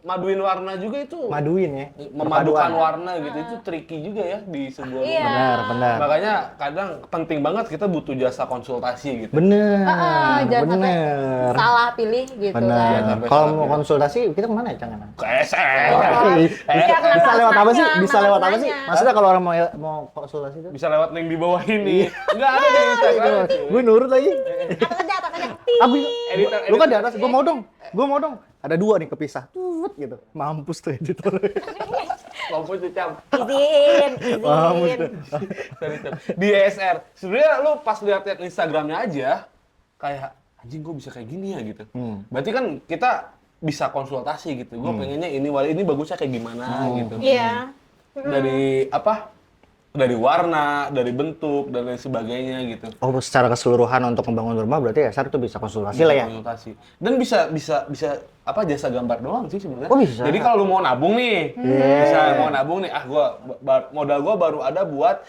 maduin warna juga itu. maduin ya. Memadukan Perpaduan. warna gitu itu tricky juga ya di sebuah Iya. rumah. Benar. Makanya kadang penting banget kita butuh jasa konsultasi gitu. Bener. Jangan sampai Bener. salah pilih gitu Bener. kan. Iya, sampai Kalau salah mau pilih. konsultasi kita kemana ya Cangan? Ke SM. Iya, Bisa lewat apa sih? nanya, Bisa lewat apa sih? nanya. Maksudnya kalau orang mau konsultasi itu? Bisa lewat link di bawah ini. Enggak ada di Instagram. Gue nurut lagi. Atas aja. Abi, Editor, lu kan di atas, gue mau dong. Ada 2 nih kepisah. Tut gitu. Mampus tuh editor. Mampu tuh Cam. Izin. Sorry, Cam. Di ESR. Sebenarnya lu pas lihat Instagramnya aja, kayak anjing gue bisa kayak gini ya gitu. Berarti kan kita bisa konsultasi gitu. Gue pengennya ini bagusnya kayak gimana gitu. Iya. Dari apa? Dari warna, dari bentuk, dan lain sebagainya gitu. Oh, secara keseluruhan untuk membangun rumah berarti ESR tuh bisa konsultasi lah ya? Konsultasi. Dan bisa apa jasa gambar doang sih sebenarnya. Oh, bisa. Jadi kalau lu mau nabung nih, Yeah. bisa mau nabung nih, modal gua baru ada buat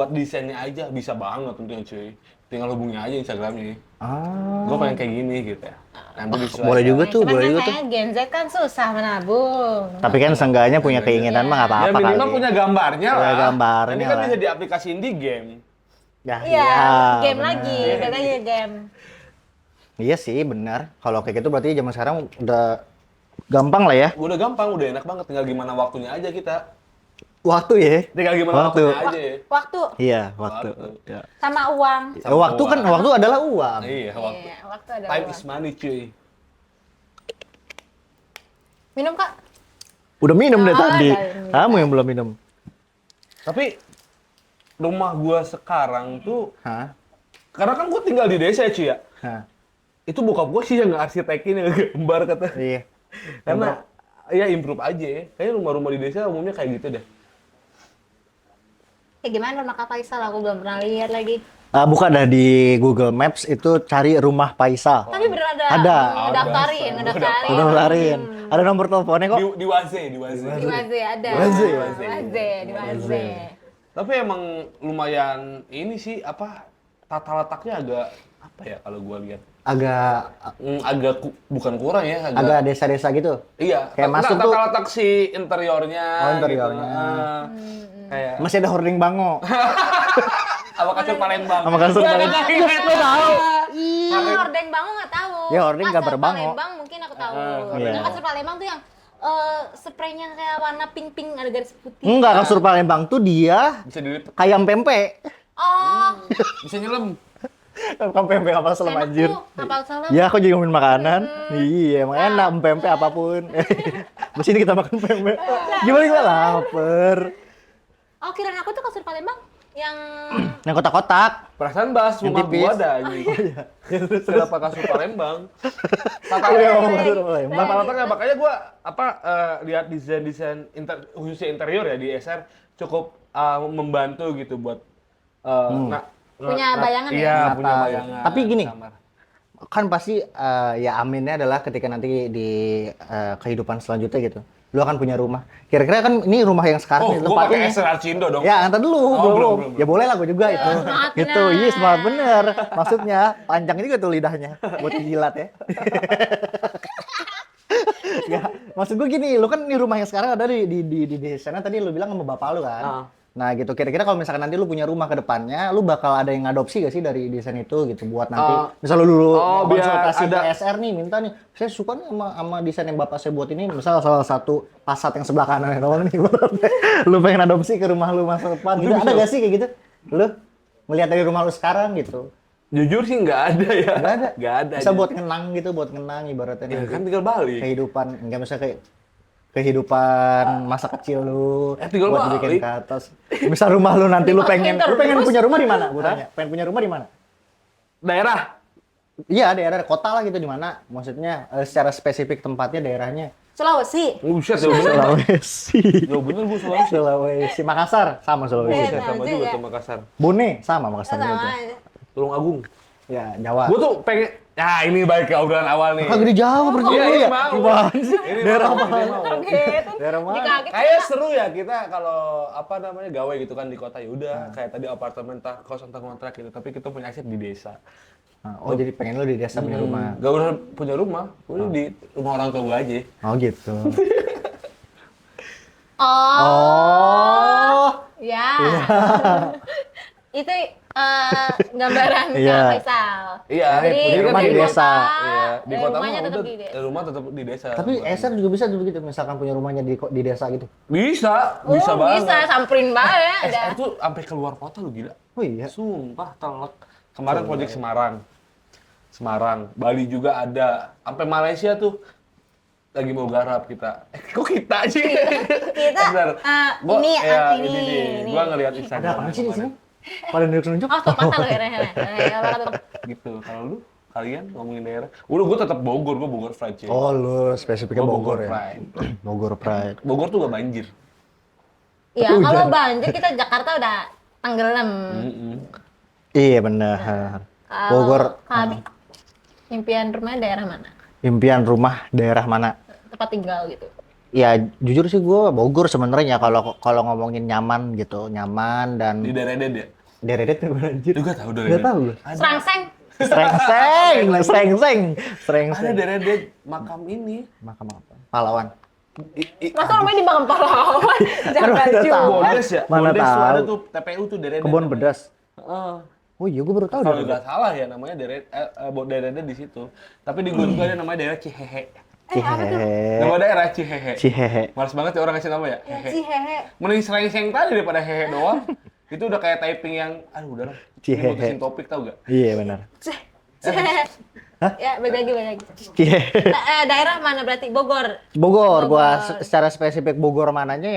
desainnya aja, bisa banget tentunya cuy. Tinggal hubungi aja Instagramnya. Ah. Gua pengen kayak gini gitu ya. Nanti disesuaikan. Boleh juga tuh, Cuman boleh kan juga tuh. saya Gen Z kan susah menabung. Tapi kan seenggaknya punya keinginan mah nggak Ya apa-apa minimal kali. punya gambarnya Punya lah. gambarnya Ini kan lah. bisa diaplikasiin di game. Ya, Iya, game benar. lagi, bedanya game. Iya sih, benar. Kalau kayak gitu berarti zaman sekarang udah gampang lah ya. Udah gampang, udah enak banget. Tinggal gimana waktunya aja kita. Waktu ya. Tinggal gimana Waktu. waktunya aja ya. Waktu Iya, waktu. Waktu. Ya. sama uang. Waktu kan, waktu adalah uang. Iya, waktu. Iya, waktu ada Time uang. is money cuy. Minum Kak? Udah minum deh Oh, tadi. udah minum. Kamu yang belum minum. Tapi rumah gua sekarang tuh, Hah? karena kan gua tinggal di desa ya cuy ya. Hah? Itu bokap gua sih yang nge-arsitekin, yang gambar kata. Iya. Karena ya improve aja ya. Kayaknya rumah-rumah di desa umumnya kayak gitu deh. Kayak gimana rumah Kak Faisal? Aku belum pernah lihat lagi. Buka dah di Google Maps itu cari rumah Faisal. Tapi bener ada. Ada. Ngedaftarin. Udah ngelarin. Ada nomor teleponnya kok. Di Waze, di Waze. Di Waze ada. Waze. Di Waze. Tapi emang lumayan ini sih apa tata letaknya agak apa ya kalau gua lihat. Agak Bukan kurang ya, agak desa-desa gitu. Iya, Kayak masuk tuh- tata letak si interiornya. Oh, interiornya. Gitu. Kayak Masih ada hording bango. apa kasur Palembang. Sama kasur Palembang. Lo tahu? Kalau hordeng bango nggak tahu. Ya, hordeng Kasur gambar bango. Palembang mungkin aku tahu. Iya. Yang kasur Palembang tuh yang spraynya kayak warna pink-pink ada garis putih. Enggak, kasur Palembang tuh dia Bisa dilipat, kayak pempek. Oh, bisa nyelam. Kan pempek kapal selam enak anjir. tuh kapal selam. Ya, aku juga ngomongin makanan. Iya, emang enak pempek apapun. Di sini kita makan pempek. Gimana gua lapar. Oh, kirain aku tuh kasur Palembang yang Yang kotak-kotak. Perasaan bahas Yang rumah tipis. gua ada anjing. Kenapa kasur Palembang? Tata Iya, letak. ngomong kasur Palembang. Tata letaknya makanya gua lihat desain khususnya interior ya di SR cukup membantu gitu buat Punya bayangan ya? Iya, Nata. punya bayangan. Tapi gini, kamar. kan pasti ya aminnya adalah ketika nanti di kehidupan selanjutnya gitu. Lu akan punya rumah. Kira-kira kan ini rumah yang sekarang Oh, nih, gua pakai tempatnya. SR Arcindo dong. Ya, antar dulu, belum. Ya boleh lah gue juga itu. Semangat Gitu, benar. iya semangat bener. Maksudnya, panjang juga tuh lidahnya buat dijilat ya. Ya, maksud gue gini, lu kan di rumah yang sekarang ada di sana tadi lu bilang sama bapak lu kan. Ah. Nah gitu, kira-kira kalau misalkan nanti lu punya rumah ke depannya, lu bakal ada yang ngadopsi gak sih dari desain itu gitu buat nanti, misal lu dulu biar konsultasi ada- ke SR nih, minta nih, saya suka nih sama desain yang bapak saya buat ini, misal salah satu Passat yang sebelah kanan doang nih, lu pengen adopsi ke rumah lu masa depan, gitu. Ada gak sih kayak gitu? Lu melihat dari rumah lu sekarang gitu? Jujur sih nggak ada ya. Nggak ada? Nggak ada. Bisa buat ngenang gitu, buat ngenang ibaratnya Ya nanti. kan tinggal balik. Kehidupan, enggak misalnya kayak kehidupan masa kecil lu tinggal buat dibikin balik. ke atas. Misal rumah lu nanti lu pengen Terus? punya rumah di mana? Gua tanya. Pengen punya rumah di mana? Daerah. Iya, daerah kota lah gitu di mana? Maksudnya secara spesifik tempatnya daerahnya. Sulawesi. Buset, jauh bener. Sulawesi. Jauh bener gua Sulawesi. Sulawesi, Makassar sama Sulawesi. Iya. Buset, sama juga. juga tuh Makassar. Bone sama Makassar Sama juga. aja. Tulung Agung. Ya, Jawa. Gua tuh pengen, ya ini balik ke obrolan awal nih. Kagak di Jawa berarti Iya, lu ini ya? mau. Gimana sih? Ini Daerah mau, mana? ini mau. Kaget. Daerah mana? Dikaget. Kayak seru ya kita kalau apa namanya gawe gitu kan di kota ya udah kayak tadi apartemen kos atau kontrak gitu tapi kita punya aset di desa. Nah, oh, jadi pengen lu di desa punya rumah. Gak usah punya rumah, udah di rumah orang tua gua aja. Oh, gitu. Oh, Oh. ya. Itu gambaran Iya. Kak Faisal. Iya, Jadi punya rumah di desa. Iya, di kota rumahnya mah tetap udah di desa. rumah tetap di desa. Tapi SR juga bisa tuh gitu, misalkan punya rumahnya di desa gitu. bisa Oh, banget. bisa samperin banget ada. SR tuh sampai keluar kota lu gila. Oh iya. Sumpah telek. Kemarin proyek Semarang. Bali juga ada. Sampai Malaysia tuh. lagi mau garap kita. Kok kita sih? Kita Bentar. Gua, ini ya, ini. nih. Gua ngeliat Instagram. Ada apaan sih di sini? Pada nunjuk-nunjuk. Oh, tuh patah loh akhirnya. Gitu. Kalau lu kalian ngomongin daerah, udah gue tetap Bogor, gue Bogor Pride sih. Oh, lu spesifiknya Gua Bogor ya? Pride. Bogor Pride. Bogor tuh gak banjir. Iya, Hujan. kalau banjir kita Jakarta udah tenggelam. Iya benar. Bogor, Kami impian rumah daerah mana? impian rumah daerah mana? Tempat tinggal gitu. Ya jujur sih gue Bogor sebenarnya kalau kalau ngomongin nyaman gitu, nyaman dan Di daerah ya? deret tuh anjir. Juga tahu daerah. Gak tahu gue. Serangseng. Srengseng. Ada daerah makam ini. Makam apa? Pahlawan. Masa rumahnya di Bangka Pahlawan? Jangan udah tahu. Bondes ya? Mana Bondes tuh tahu. ada tuh TPU tuh daerah. Kebun bedas. Heeh. Oh iya gue baru tahu. Kalau dah. nggak salah ya namanya daerah di situ. Tapi di gue juga ada namanya daerah Cihehe. Cihehe. Nama daerah Cihehe. Cihehe. Males banget ya orang ngasih nama ya. Ya, Hehe. Cihehe. Mending sering tadi daripada hehe doang. Itu udah kayak typing yang, aduh udah lah. Cihehe. Ini mutusin topik tau gak? Iya benar. Cihehe. Ya, balik lagi. Cihehe. Daerah mana berarti? Bogor. Bogor, gua secara spesifik Bogor mananya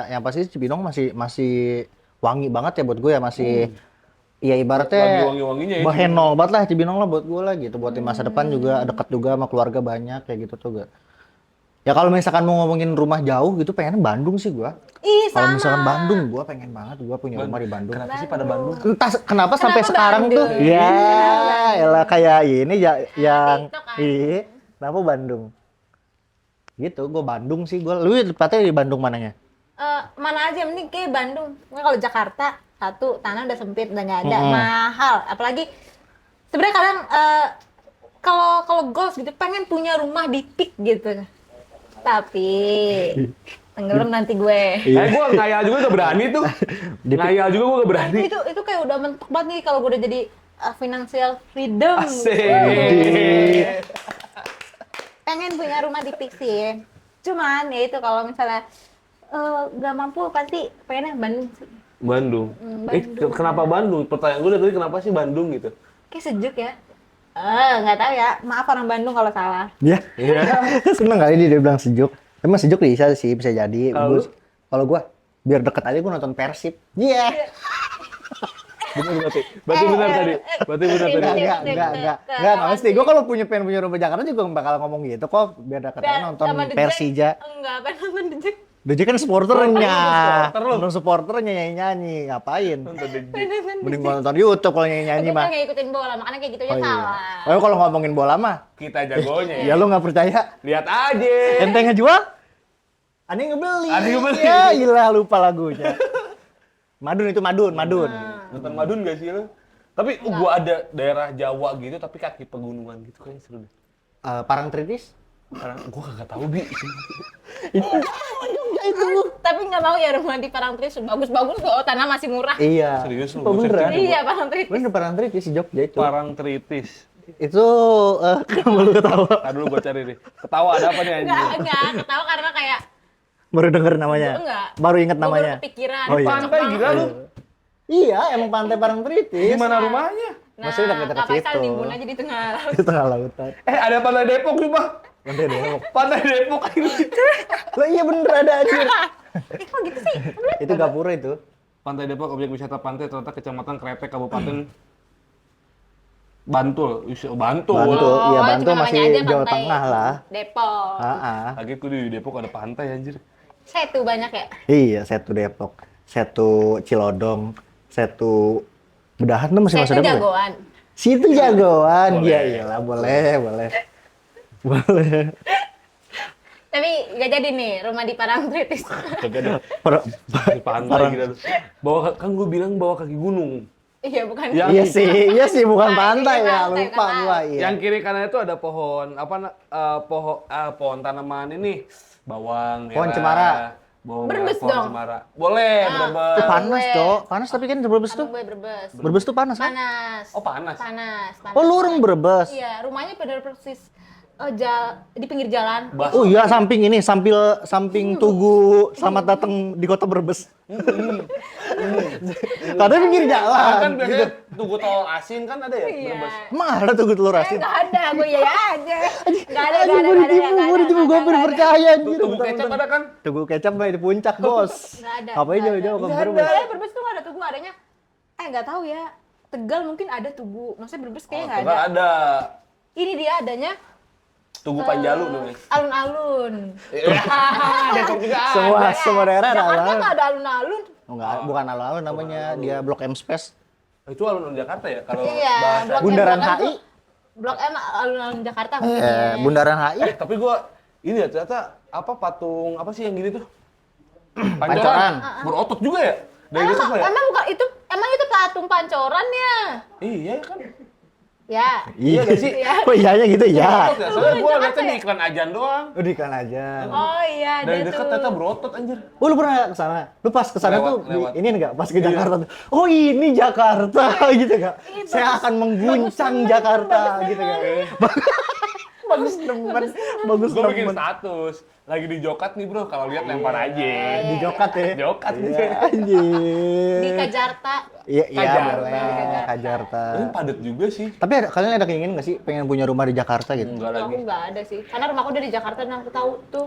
yang pasti Cibinong masih wangi banget ya buat gue ya masih ya ibaratnya Lagi wangi-wanginya ya. Henol banget lah Cibinong lah buat gue lah gitu buat di masa depan juga dekat juga sama keluarga banyak kayak gitu tuh gak. Ya kalau misalkan mau ngomongin rumah jauh gitu pengen Bandung sih gua. Ih, Kalau sama. misalkan Bandung gua pengen banget gua punya rumah di Bandung. Kenapa sih pada Bandung? Entah kenapa sampai sekarang Bandung? tuh ya elah kayak ini ya yang TikTok kan? iya kenapa Bandung gitu gua Bandung sih gua lu tepatnya di Bandung mananya Mana aja, mending kayak Bandung. Nggak, kalau Jakarta, satu, tanah udah sempit, udah nggak ada, mahal. Apalagi, sebenarnya kadang kalau goals gitu, pengen punya rumah di Peak gitu. Tapi, tenggelam nanti gue. Gue ngayal juga gak berani tuh. Ngayal juga gue gak berani. Itu kayak udah mentok banget nih kalau gue udah jadi financial freedom. Asik. Pengen punya rumah di Peak sih. Cuman ya itu kalau misalnya nggak mampu pasti pengennya Bandung sih. Bandung. Bandung. Kenapa Bandung? Pertanyaan gue dari tadi kenapa sih Bandung gitu? Kayak sejuk ya. Nggak tahu ya. Maaf orang Bandung kalau salah. ya seneng kali dia bilang sejuk emang sejuk bisa sih bisa jadi Kalau lu? kalau gua biar deket aja gua nonton Persib iya Bener berarti. Berarti benar tadi. Berarti benar tadi. Enggak mesti. Gue kalau pengen punya rumah Jakarta juga bakal ngomong gitu kok. Biar deket nonton sama The Persija. Jack. Enggak, pengen nonton The Jack. Dia kan supporternya. supporter lu. Nonton supporternya nyanyi-nyanyi. Ngapain? Nonton The Jack. Mending gua nonton YouTube kalau nyanyi-nyanyi Kita mah. nggak ikutin bola, makanya kayak gitu Oh aja iya. salah. Oh kalau ngomongin bola mah, Kita jagonya ya lu nggak percaya? Lihat aja. Ente ngejual? Ada yang ngebeli. Ada yang ngebeli. Ya ilah lupa lagunya. Madun itu Madun. Nonton Madun gak sih lu? Tapi gua ada daerah Jawa gitu tapi kaki pegunungan gitu kayaknya seru deh. Parangtritis? Karena gua kagak tahu Bi. Tapi nggak mau ya rumah di Parangtritis bagus-bagus kok, tanah masih murah. Iya. Serius lu? Oh, beneran? Iya, Parangtritis. Bener Parangtritis di Jogja itu. Parangtritis. Itu kenapa lu ketawa? Tadi dulu gua cari nih. Ketawa ada apa nih anjing? Enggak, ketawa karena kayak Baru denger namanya? enggak. Baru inget Gua namanya? baru kepikiran. Oh, iya. Pantai gila lu. Iya, emang pantai Parangtritis. Di mana rumahnya? Nah, Masih deket-deket Kak Faisal situ. nimbun aja di tengah laut. Itu tengah lautan. Ada pantai Depok juga. Pantai Depok. Pantai Depok ini. Lah iya bener ada aja. Kok gitu sih? Itu Gapura itu. Pantai Depok objek wisata pantai terletak Kecamatan Kretek Kabupaten Bantul. Bantul. Bantul, iya Oh, Bantul cuma masih namanya aja Jawa pantai Tengah lah. Depok. Lagi ku di Depok ada pantai anjir. Setu banyak ya? Iya, Setu Depok, Setu Cilodong, Setu Bedahan tuh masih masa Setu Depok. jagoan. Situ jagoan. Boleh. Iya iyalah, boleh. Tapi nggak jadi nih rumah di Parangtritis. Kagak ada Per- di pantai gitu. Bawa kan gue bilang bawa kaki gunung. Iya, bukan. Ya. Iya sih bukan pantai ya, Pantai, lupa kan. gua iya. Yang kiri kanan itu ada pohon pohon tanaman ini bawang merah. Pohon cemara. Bawang Berbes merah, pohon dong. cemara. Boleh, berbes. Itu panas, Gue. Cok. Panas tapi kan Brebes tuh. Abang gue Brebes. Brebes tuh panas kan? Panas. Oh, panas. Panas. Oh, lu orang Brebes. Iya, rumahnya pada persis di pinggir jalan. Oh iya, samping ini, samping Tugu Selamat Datang di Kota Brebes. Katanya pinggir jalan. Kan biasanya Tugu telur asin kan ada ya? Iya. Brebes? Emang ada tuh telur asin? Nggak ada, gue ya aja. Nggak ada, Gue ditipu, gue bener percaya anjir. Tugu kecap ada kan? Tugu kecap mah di puncak, Bos. Nggak ada. Ngapain nggak jauh-jauh ke ada. Brebes? Kayaknya Brebes tuh nggak ada tugu, adanya. Nggak tahu ya. Tegal mungkin ada tugu. Maksudnya Brebes kayaknya nggak Tegal ada. ada. Ini dia adanya Tugu Panjalu namanya. alun-alun. Depok juga ada. Semua daerah ada Jakarta alun-alun. nggak ada alun-alun. Oh, enggak, bukan alun-alun namanya, dia Blok M Space. Itu alun-alun Jakarta ya kalau Iya, bahasa. Blok M, Bundaran Blok M HI. tuh- Blok M alun-alun Jakarta mungkin ya. Bundaran HI. Tapi gua ini ya ternyata apa patung apa sih yang gini tuh? Pancoran. Berotot juga ya? Dari itu apa ya? Emang bukan itu, emang itu patung pancoran ya? Iya kan. Ya. Iya nggak sih? Iya. Kok iyanya gitu ya? Berotot ya. Soalnya gua liatnya di iklan ajan doang. Udah kan aja. Oh iya, Dari dia dekat tuh. ternyata berotot anjir. Oh, lu pernah ke sana? Lu pas ke sana tuh Lewat. ini enggak pas ke Jakarta tuh. Oh, ini Jakarta gitu enggak? Ih, Saya bagus- akan mengguncang bagus Jakarta banget, gitu bagus kan. Bagus nemen. Bagus Gua bikin nemen. status. Lagi di Jokat nih bro, kalau lihat lempar aja. Di Jokat ya. Jokat Iya, nih. anjir. Di Kajarta. Iya, iya Kajarta. boleh. Kajarta. Ini padat juga sih. Tapi kalian ada keinginan nggak sih pengen punya rumah di Jakarta gitu? Enggak Aku lagi. nggak ada sih, karena rumahku udah di Jakarta dan aku tahu tuh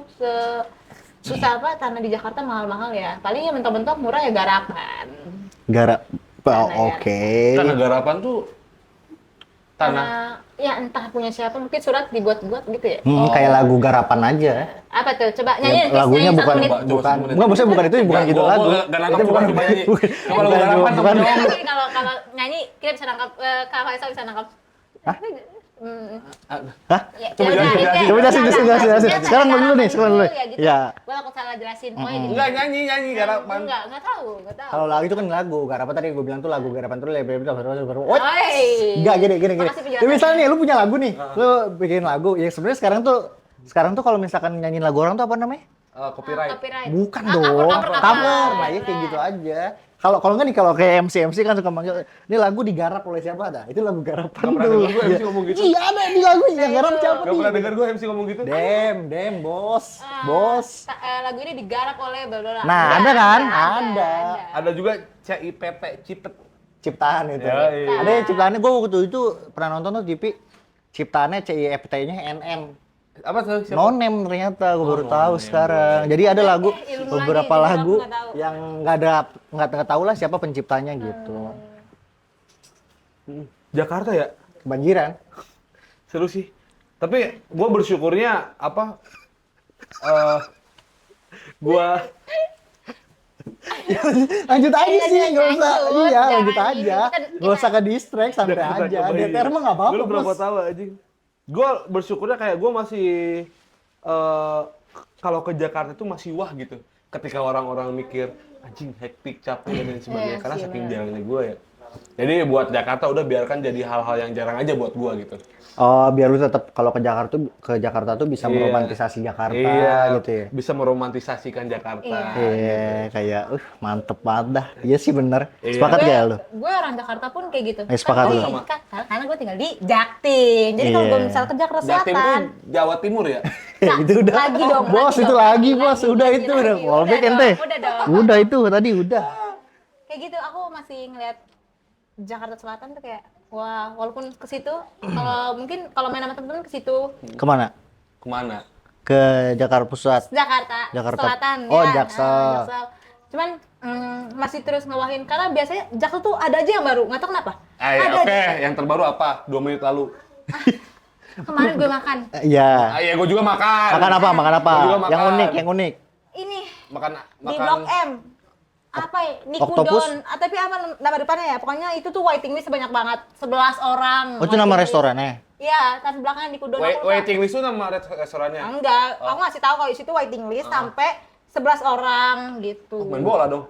susah apa tanah di Jakarta mahal-mahal ya. Paling ya mentok-mentok murah ya garapan. Garap. Oh, Tanah ya. oke. Tanah garapan tuh tanah Ya entah punya siapa, mungkin surat dibuat-buat gitu ya. Kayak lagu garapan aja. Apa tuh? Coba Ya, nyanyi please, lagunya nyanyi bukan satu menit. Coba, bukan satu menit. enggak maksudnya bukan itu bukan gitu lagu. Gak nangkap Itu bukan coba nyanyi. Coba lagu bukan- garapan bukan- sama dong. Tapi kalau nyanyi kita bisa nangkap, Kak Faisal bisa nangkap. Hah? Hmm. Hah? Ya, Coba ya udah, jelasin, ya, jelasin. Coba jelasin, ya, jelasin. ya, Sekarang cara dulu nih, sekarang dulu. ya, gitu. Ya. Gua aku salah jelasin, pokoknya gitu. Enggak nyanyi garapan. Enggak tahu. Kalau lagu itu kan lagu, garapan tadi gue bilang tuh lagu garapan tuh lebih Oi. Enggak gini. Makasih penjelasannya. Ya, misalnya nih lu punya lagu nih, lu bikin lagu. Ya sebenarnya sekarang tuh kalau misalkan nyanyiin lagu orang tuh apa namanya? Copyright. Copyright. Bukan Ah, dong, cover. Nah ya kayak gitu aja. Kalau nggak nih kalau kayak MC kan suka manggil, ini lagu digarap oleh siapa ada? Itu lagu garapan Gak pernah tuh. denger gue MC Iya. ngomong gitu. Iya ada di lagu yang garap siapa Gak pernah nih? denger gue MC ngomong gitu. Dem, bos. Lagu ini digarap oleh bla. Nah, ada kan? Ada. Ada juga CIPT Cipet. Ciptaan itu. Ya, iya. Ada yang ciptaannya gue waktu itu pernah nonton tuh TV. Ciptaannya CIFT-nya NM. Apa tuh? Siapa? Nonem ternyata gue baru tahu Nonem. sekarang. Jadi ada lagu ilmu beberapa lagi, lagu aku nggak tahu. yang nggak tahu lah siapa penciptanya gitu. Jakarta ya? Kebanjiran. Seru sih. Tapi gue bersyukurnya apa? Gue Lanjut aja Iya, sih, nggak usah. lanjut, Iya, jangan lanjut ini. aja. Kita- Nggak usah ke distract, santai aja. DTR mah nggak apa-apa. Dulu berapa Bos. tahun anjing? Gue bersyukurnya kayak gue masih kalau ke Jakarta itu masih wah gitu. Ketika orang-orang mikir anjing hektik, capek dan lain sebagainya Iya karena sih, saking benar. jarangnya gue ya. Jadi buat Jakarta udah biarkan jadi hal-hal yang jarang aja buat gue gitu. Oh, biar lu tetap kalau ke Jakarta tuh bisa Iya. meromantisasi Jakarta Iya, gitu ya. bisa meromantisasikan Jakarta. Iya, kayak mantep banget dah. Iya sih bener. Iya. Sepakat gak lu? Gue orang Jakarta pun kayak gitu. Sepakat Tapi lu. Sama. karena gue tinggal di Jaktim. Jadi kalau gue Iya. misal ke Jakarta Jatim tuh Selatan, Jawa Timur ya? Nah, itu udah. lagi dong, Bos, lagi itu dong, lagi, lagi, bos. Udah lagi, itu lagi. udah. Wallback Udah ente. dong, udah dong. Udah itu tadi udah. Kayak gitu aku masih ngeliat Jakarta Selatan tuh kayak wah, walaupun ke situ kalau main sama temen-temen ke situ Kemana? Kemana? Ke Jakarta Pusat. Jakarta, Jakarta. Selatan Oh, ya. Jaksel. Jaksel. Cuman masih terus ngewahin karena biasanya Jaksel tuh ada aja yang baru, nggak tahu kenapa. Ada Oke, aja. yang terbaru apa? 2 menit lalu. Kemarin gue makan Iya. Iya, gue juga makan. Makan apa? Makan apa? Gua juga makan. Yang unik, yang unik. ini Makan di Blok M. Apa ya? Oktopus? Nikudon. Tapi apa nama depannya ya? Pokoknya itu tuh waiting list sebanyak banget. 11 orang. Oh, itu nama waiting list. restorannya? Iya, tapi belakangnya Nikudon. aku lupa. Waiting list itu nama restorannya. Enggak, aku ngasih tahu kalau di situ waiting list sampai 11 orang gitu. Main bola dong.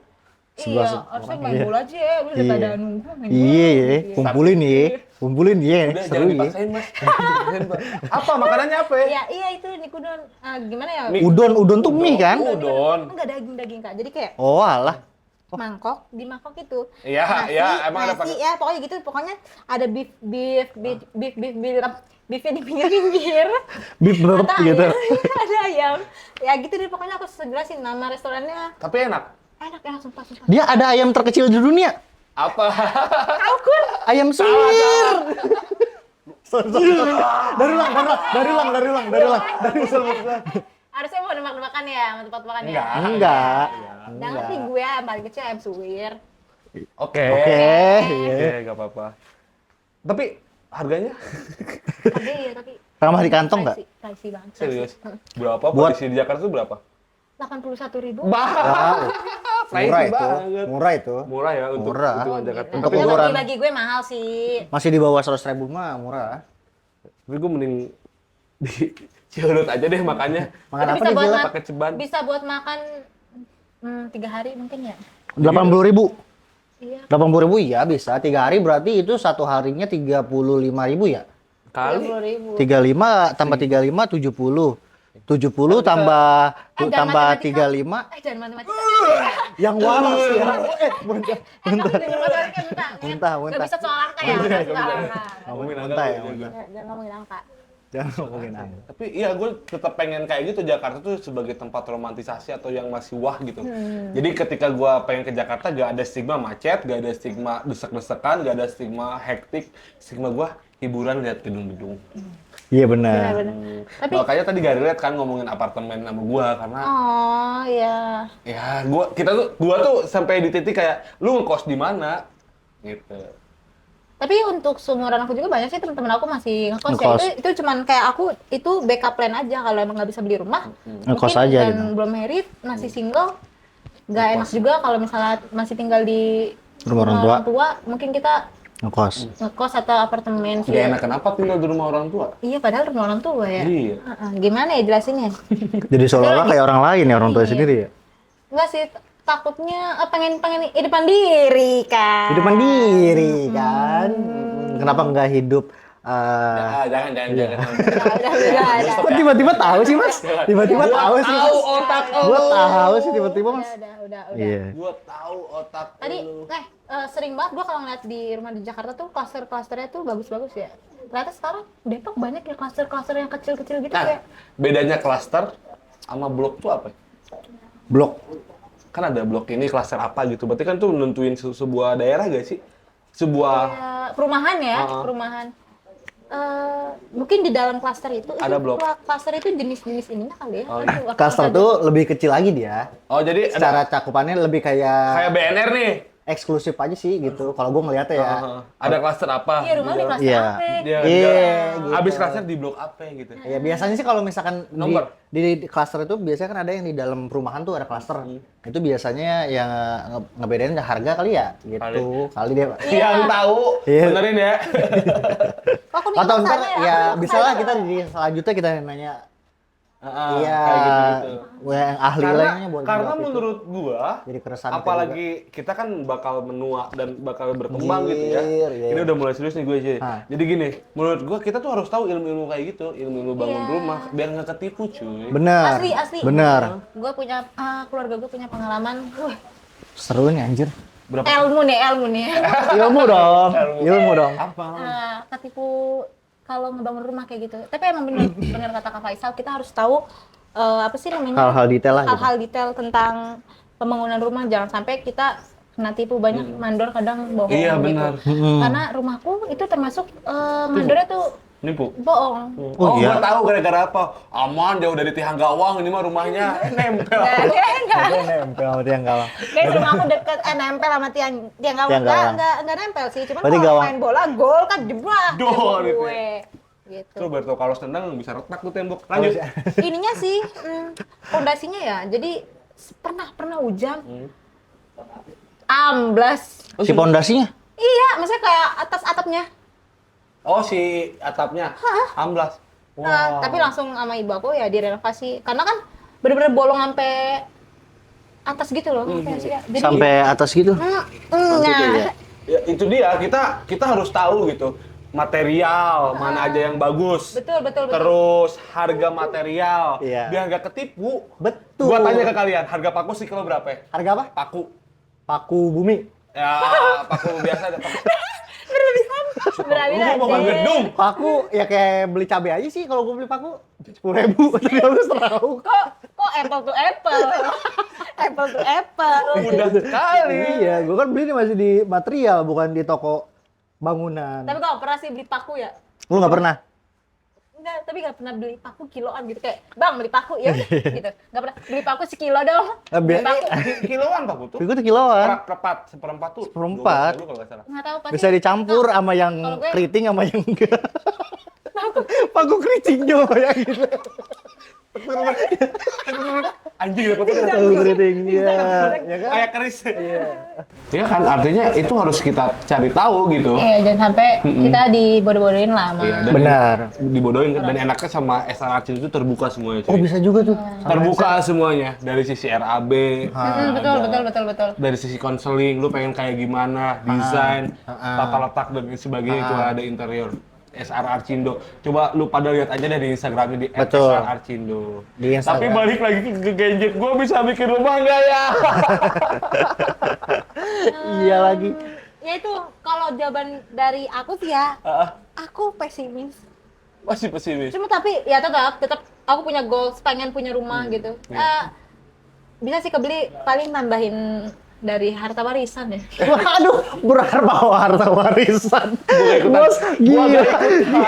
Iya, 11 harusnya orang, main iya. bola aja ya. Lu daripada nunggu main bola. Iya, ya. Iya. Kumpulin ya. Kumpulin ya. Udah, Seru jangan ya. dipaksain, Mas. Dipaksain, Pak. Apa makanannya apa ya? Iya itu Nikudon. Gimana ya? Udon tuh mie kan? Udon. Enggak daging-daging Kak. Jadi kayak Oh, alah. mangkok, di mangkok itu. Iya, Nasi, iya, emang ada nasi pakai. ya, pokoknya gitu. Pokoknya ada beefnya di pinggir-pinggir. Beef burp Ada gitu. ayam, ada ayam. Ya gitu deh, pokoknya aku jelasin nama restorannya. Tapi enak. Enak, sumpah. Dia ada ayam terkecil di dunia. Apa? Ayam suwir. Sorry. Dari ulang. Harusnya mau nebak-nebakan ya, mau tebak-tebakan ya. Enggak. Jangan sih gue yang paling kecil ayam suwir. Oke. Oke. Oke, nggak apa-apa. Tapi harganya Tapi Ramah di kantong nggak? pricey banget. serius. Berapa? Buat- Polisi di Jakarta itu berapa? 81.000. Wow. Pricey Murah itu. banget. Murah itu. Murah ya untuk Murah. untuk Oh, Jakarta. gila. Untuk Tapi ukuran. bagi gue mahal sih. Masih di bawah 100.000 mah murah. Tapi gue mending di Ciledug aja deh makannya. Makan Tapi apa nih Jil? Pakai ceban. Bisa buat makan 3 hari mungkin ya. 80.000. Iya. 80.000 ya bisa. 3 hari berarti itu satu harinya 35.000 ya. Kali 30.000. 35 tambah 35 70. 70 tambah jangan tambah matematika. 35 Jangan matematika. yang waras ya. Bentar. Kamu dengar matematika Muntah. Gak bisa soal angka ya. Nggak bisa soal angka. ngomongin Muntah ya, angka. muntah. Jangan ngomongin angka. Jangan ngomongin angka. Tapi iya gue tetap pengen kayak gitu, Jakarta tuh sebagai tempat romantisasi atau yang masih wah gitu. Jadi ketika gue pengen ke Jakarta gak ada stigma macet, gak ada stigma desek-desekan, gak ada stigma hektik. Stigma gue hiburan lihat gedung-gedung. Iya benar. Benar-benar. Tapi Makanya tadi gak relate kan ngomongin apartemen sama gue karena oh iya. ya gua tuh sampai di titik kayak lu ngekos di mana gitu. Tapi untuk seumuran aku juga banyak sih teman-teman aku masih ngekos ya. Ngekos. Itu cuman kayak aku itu backup plan aja kalau emang nggak bisa beli rumah. Ngekos mungkin aja dan gitu. belum married, masih single. Nggak enak juga kalau misalnya masih tinggal di Rumah orang tua. mungkin kita Ngekos. ngekos atau apartemen sih. Gak enak kenapa tinggal di rumah orang tua? Iya, padahal rumah orang tua ya. Iya. Gimana ya jelasinnya? Jadi seolah-olah kayak orang lain ya orang tua Iya. sendiri ya. Enggak sih, takutnya pengen hidup mandiri kan. Hidup mandiri kan. Kenapa nggak hidup Jangan. Udah. Kok tiba-tiba tahu sih Mas? Tiba-tiba tahu sih. Tahu otak Gua tahu sih tiba-tiba Mas. Udah. Iya. Gua tahu otak Tadi, lu. sering banget gua kalau ngeliat di rumah di Jakarta tuh klaster-klasternya tuh bagus-bagus ya. Ternyata sekarang Depok banyak ya klaster-klaster yang kecil-kecil gitu Nah, kayak. bedanya klaster sama blok tuh apa? Blok. Kan ada blok ini klaster apa gitu. Berarti kan tuh nentuin sebuah daerah gak sih? Sebuah Kayak perumahan ya, perumahan. Mungkin di dalam klaster itu Ada blok. klaster itu jenis-jenis ininya kali ya. Oh, Aduh, aku Cluster nggak tuh lebih kecil lagi dia. Oh, jadi ada Secara cakupannya lebih kayak kayak BNR nih. eksklusif aja sih gitu. Kalau gua ngeliatnya ya. Ada klaster apa? Iya, rumah di klaster Iya. apa? Dia Gitu. habis klaster di blok apa gitu. Ya biasanya sih kalau misalkan Nomor? di klaster itu biasanya kan ada yang di dalam perumahan tuh ada klaster. Itu biasanya yang ngebedain harga kali ya gitu. Kali dia. Yang tahu Iya. benerin ya. Kok aku Atau nikah ntar sana ya Aku bisa nikah lah sana. kita di selanjutnya kita nanya iya kayak gitu-gitu. yang ahli lainnya buat Karena menjawab itu. menurut gua Jadi keresahan kita apalagi kita kan bakal menua dan bakal berkembang gitu ya. Anjir, iya. Ini udah mulai serius nih gue sih. Ah. Jadi gini, menurut gua kita tuh harus tahu ilmu-ilmu kayak gitu, ilmu-ilmu bangun Iya. rumah biar nggak ketipu cuy. Bener. Asli. Bener. Gue punya keluarga gue punya pengalaman. Seru nih anjir. Berapa? Ilmu nih. Ilmu dong. Ilmu dong. Apa? Ketipu kalau ngebangun rumah kayak gitu. Tapi emang bener kata Kak Faisal, kita harus tahu apa sih namanya? Hal-hal detail lah gitu. Hal-hal detail tentang pembangunan rumah. Jangan sampai kita kena tipu banyak mandor kadang bohong Iya, gitu. benar. Karena rumahku itu termasuk mandornya tuh Nipu. bohong. Oh, iya. Gua tahu gara-gara apa? Aman jauh dari tiang gawang, ini mah rumahnya nempel. Enggak. Oke, nempel sama tiang gawang. Guys, rumah aku deket nempel sama tiang gawang. Tiang gawang. Enggak nempel sih, cuman Berarti kalau gawang. main bola gol kan jebrak Dol tembok gitu gue. Gitu. Tuh Roberto Carlos tendang bisa retak tuh tembok. Lanjut. Ininya sih fondasinya ya. Jadi pernah hujan. Amblas. Si pondasinya? Iya, maksudnya kayak atas atapnya. Oh, si atapnya amblas. Tapi langsung sama ibu aku ya direnovasi karena kan bener-bener bolong sampai atas gitu loh. Ngerti nggak sih, Kak? Jadi, Sampai atas gitu. nah, Ya, itu dia, kita harus tahu gitu. Material mana aja yang bagus. betul. Terus harga material. Iya. Biar nggak ketipu. Betul. Gua tanya ke kalian, harga paku sih kilo berapa? Ya? Harga apa? Paku. Paku bumi. Ya, paku biasa ada paku. berani Lu mau ke gedung. Paku ya kayak beli cabai aja sih kalau gue beli paku 10.000 tapi harus tahu. Kok apple to apple? Apple to Apple. Mudah sekali. Iya, gua kan beli masih di material bukan di toko bangunan. Tapi kalau pernah sih beli paku ya? Lu nggak pernah? Enggak, tapi nggak pernah beli paku kiloan gitu kayak, bang beli paku ya udah gitu. Nggak pernah beli paku sekilo dong. Beli paku. Kiloan Pak Putu? Itu kiloan. Seperempat tuh. Seperempat. 12.000 kalau nggak salah. Nggak tahu pasti. Bisa dicampur sama yang Kalau gue- keriting sama yang enggak. Paku keritingnya ya gitu. Anjing dapat Paku keritingnya. Ya kan? kayak keris. Iya kan artinya itu harus kita cari tahu gitu. Iya, jangan sampai kita dibodoh-bodohin lah sama. Iya, dan Benar. dibodohin dan enaknya sama SR Arcin itu terbuka semuanya. Oh, cuy. bisa juga tuh. Terbuka semuanya dari sisi RAB, Betul. dari sisi konseling, lu pengen kayak gimana, desain, tata letak dan sebagainya itu ada interior. SR Arcindo. Coba lu pada lihat aja deh di Instagramnya di Betul. @SR Arcindo. Di Instagram. Tapi balik lagi ke gadget, gua bisa bikin rumah nggak ya? Iya lagi. Ya itu kalau jawaban dari aku sih ya, aku pesimis. Masih pesimis. Cuma tapi ya tetap aku punya goals, pengen punya rumah gitu. Bisa sih kebeli paling nambahin dari harta warisan ya. Waduh, berharap bawa harta warisan. ikutan. Bos, Gua gila. nggak ikutan.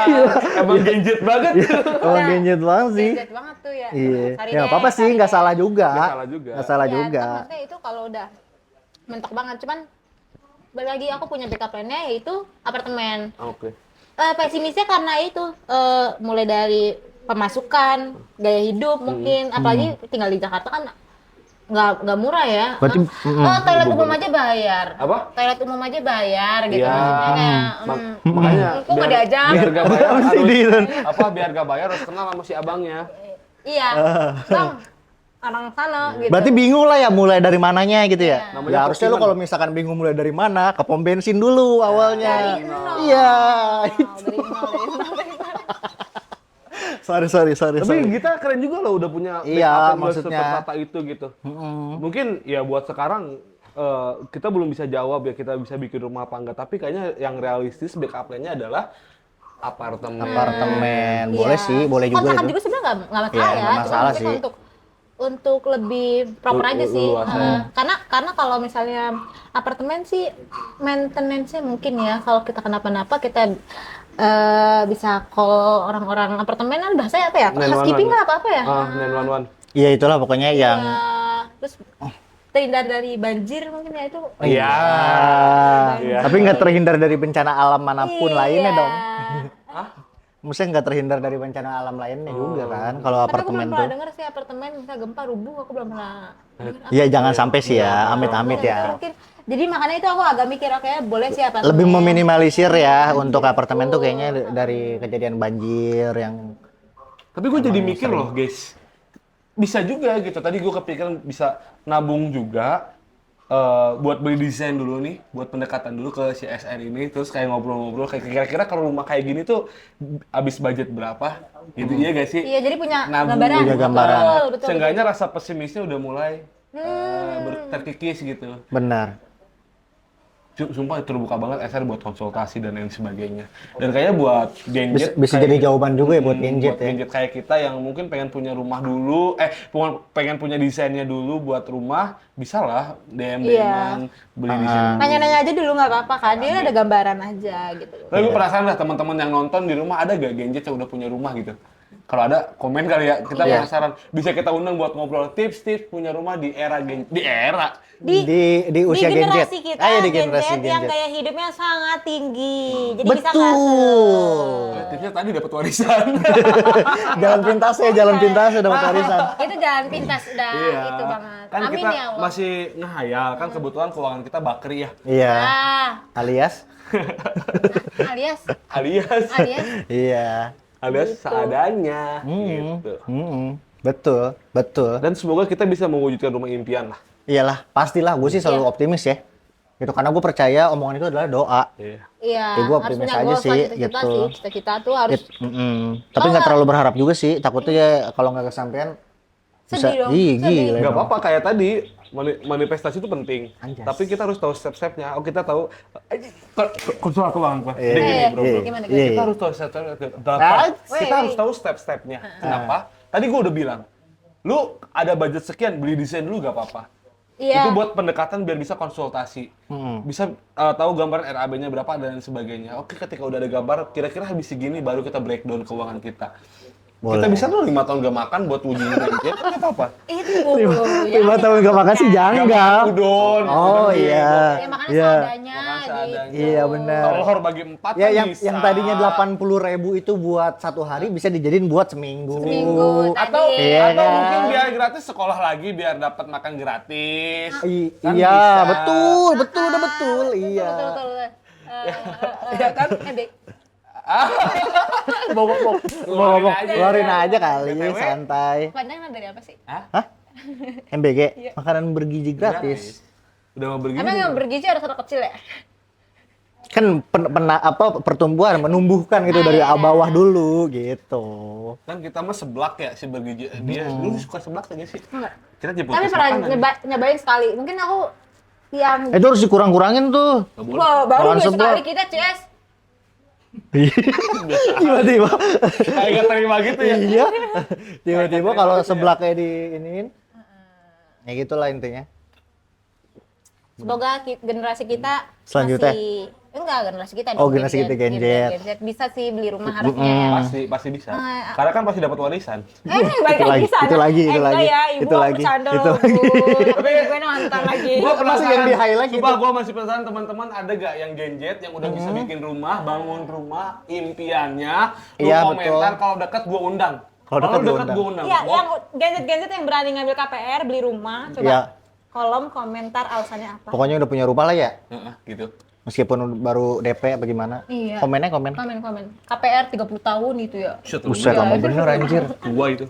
Emang gadget banget. Emang gadget banget sih. Gadget banget tuh ya. Iya. Sari Ya deh, apa-apa sih, sari nggak deh. salah juga. Nggak salah juga. Nggak salah Ya, juga. kan maksudnya itu kalau udah mentok banget. Cuman balik lagi aku punya backup plan-nya yaitu apartemen. Oke. Pesimisnya karena itu mulai dari pemasukan, gaya hidup mungkin, apalagi tinggal di Jakarta kan nggak murah ya. Berarti, Toilet umum aja bayar. Apa? Toilet umum aja bayar gitu. Iya. Maksudnya kayak, Makanya kok nggak diajak? biar gak bayar Mesti harus di- biar gak bayar harus kenal sama si abangnya. Iya, bang, orang sana gitu. Berarti bingung lah ya mulai dari mananya gitu ya. Iya. Namanya Ya harusnya lu Pokemon. kalau misalkan bingung mulai dari mana, ke pom bensin dulu awalnya. Dari nol. Iya. Dari nol. Sorry. Tapi kita keren juga loh udah punya Iya, backup yang maksudnya. setertata itu gitu. Mungkin ya buat sekarang kita belum bisa jawab ya kita bisa bikin rumah apa enggak, tapi kayaknya yang realistis backup plan-nya adalah apartemen. Apartemen. Iya. Boleh sih, boleh juga Kontrakan itu. juga sebenarnya nggak masalah Iya, ya. nggak Cuma masalah mungkin sih. untuk lebih proper aja sih. Luas ya. Karena kalau misalnya apartemen sih maintenance-nya mungkin ya kalau kita kenapa-napa kita bisa call orang-orang apartemen kan bahasanya apa ya? 911. Housekeeping lah apa ya? 911. Iya itulah pokoknya yang Terus terhindar dari banjir mungkin ya itu. Iya. Iya. Tapi nggak terhindar dari bencana alam manapun lainnya dong. Hah? Maksudnya nggak terhindar dari bencana alam lainnya juga kan kalau Tapi aku apartemen belum tuh. pernah denger sih apartemen bisa gempa rubuh, aku belum pernah denger. Iya jangan sampai sih ya, amit-amit Itu ya. mungkin. Jadi makanya itu aku agak mikir oke boleh sih apartemen. Lebih meminimalisir ya untuk apartemen tuh kayaknya dari kejadian banjir yang Tapi gue jadi mikir loh guys, bisa juga gitu. Tadi gue kepikiran bisa nabung juga buat beli desain dulu nih, buat pendekatan dulu ke si SR ini, terus kayak ngobrol-ngobrol kayak kira-kira kalau rumah kayak gini tuh habis budget berapa? Gitu iya gak sih? Iya, jadi punya Nabung. gambaran. Punya gambaran. Betul. Seenggaknya rasa pesimisnya udah mulai terkikis gitu. benar. Sumpah terbuka banget SR buat konsultasi dan lain sebagainya. Dan kayaknya buat Bisa, genjet bisa kayak- jadi jawaban juga ya buat gadget buat ya. gadget kayak kita yang mungkin pengen punya rumah dulu, pengen punya desainnya dulu buat rumah, bisa lah DM Iya. beli desain. Nanya-nanya aja dulu nggak apa-apa kan, dia ada gambaran aja gitu. Tapi gue penasaran lah teman-teman yang nonton di rumah ada gak gadget yang udah punya rumah gitu? Kalau ada komen kali ya, kita Iya. penasaran. Bisa kita undang buat ngobrol tips-tips punya rumah di era Di usia di gadget. generasi kita, Di generasi gadget yang gadget. gaya hidupnya sangat tinggi. Jadi bisa Betul. ngatur. tipsnya tadi dapat warisan. Jalan pintasnya dapat warisan. Itu jalan pintas udah itu banget. Kan Amin kita ya Allah. masih ngehayal kan kebetulan keuangan kita bakri ya. Iya. Ah, Alias? alias Alias Iya. alias seadanya gitu. Betul. Dan semoga kita bisa mewujudkan rumah impian lah. Iyalah, pastilah. Gue sih selalu optimis ya. Gitu karena gue percaya omongan itu adalah doa. Iya. iya, Ya, gua harus optimis punya aja goals lah, sih, cita-cita gitu. sih. Cita-cita tuh harus Tapi nggak terlalu berharap juga sih. Takutnya ya kalau nggak kesampean bisa. Sedih dong, Ih, sedih. gila. Nggak dong. apa-apa kayak tadi manifestasi itu penting. Anjas. Tapi kita harus tahu step-stepnya. Oh kita tahu konsul keuangan Pak. Iya, Udah gini, iya, bro. iya. Bro. Gimana, Iya, Kita iya. harus tahu step-stepnya. Woi, Kita harus tahu step-stepnya. Kenapa? Tadi gua udah bilang, lu ada budget sekian beli desain dulu gak apa-apa. Iya. Itu buat pendekatan biar bisa konsultasi. Bisa tahu gambaran RAB-nya berapa dan sebagainya. Oke, ketika udah ada gambar, kira-kira habis segini baru kita breakdown keuangan kita. Boleh. Kita bisa tuh 5 tahun gak makan buat wujudin gadget, kan nggak apa-apa. Itu. 5 tahun gak makan sih janggal. Udon. Oh iya. Ya makanya Iya. seadanya Makan gitu. seadanya. Iya benar. Telur bagi 4 Ya kan yang bisa. yang tadinya 80.000 itu buat 1 hari bisa dijadiin buat seminggu. Seminggu. Atau, Iya atau kan? mungkin biar gratis sekolah lagi biar dapat makan gratis. Kan Iya, bisa. betul, udah betul, iya. Betul. Iya kan? Mau ngomong, aja. keluarin aja kali, BTW. santai. Pandangan dari apa sih? Hah? MBG, makanan bergizi gratis. Udah mau begini. Emang yang bergizi harus anak kecil ya? Kan pertumbuhan menumbuhkan gitu dari bawah dulu gitu. Kan kita mah seblak ya si bergizi. Dia dulu suka seblak aja sih. Enggak. Kita jemput Tapi ke pernah makanan. nyobain sekali. Mungkin aku yang Itu harus dikurang-kurangin tuh. Nggak boleh. wah, baru Makan dua seblak. sekali kita CS. Tiba-tiba. Kayak nggak terima gitu ya. Iya. Tiba-tiba kalau seblaknya di iniin. Ya gitulah intinya. Semoga generasi kita Selanjutnya? masih generasi kita Oh, dong, generasi kita Gen Z. bisa sih beli rumah harusnya ya. Pasti bisa. Ah, Karena kan pasti dapat warisan. Balik Itu lagi lagi, sana. itu lagi, itu enggak lagi, ya, ibu itu lagi, bercanda itu loh, lagi. Bu. Tapi gue nonton lagi. Gua Masih yang di highlight Sumpah gitu. gua masih penasaran teman-teman ada gak yang Gen Z yang udah bisa bikin rumah, bangun rumah, impiannya. Lu Iya, komentar betul. kalau dekat gua undang. Kalau dekat gua undang. gua undang. Iya, Gua- yang Gen Z yang berani ngambil KPR, beli rumah, coba Iya. kolom komentar alasannya apa. Pokoknya udah punya rumah lah ya. Heeh, gitu. Meskipun baru DP apa gimana. Iya. Komennya komen. Komen. KPR 30 tahun itu ya. Buset, Buset, lama bener anjir. Gua itu.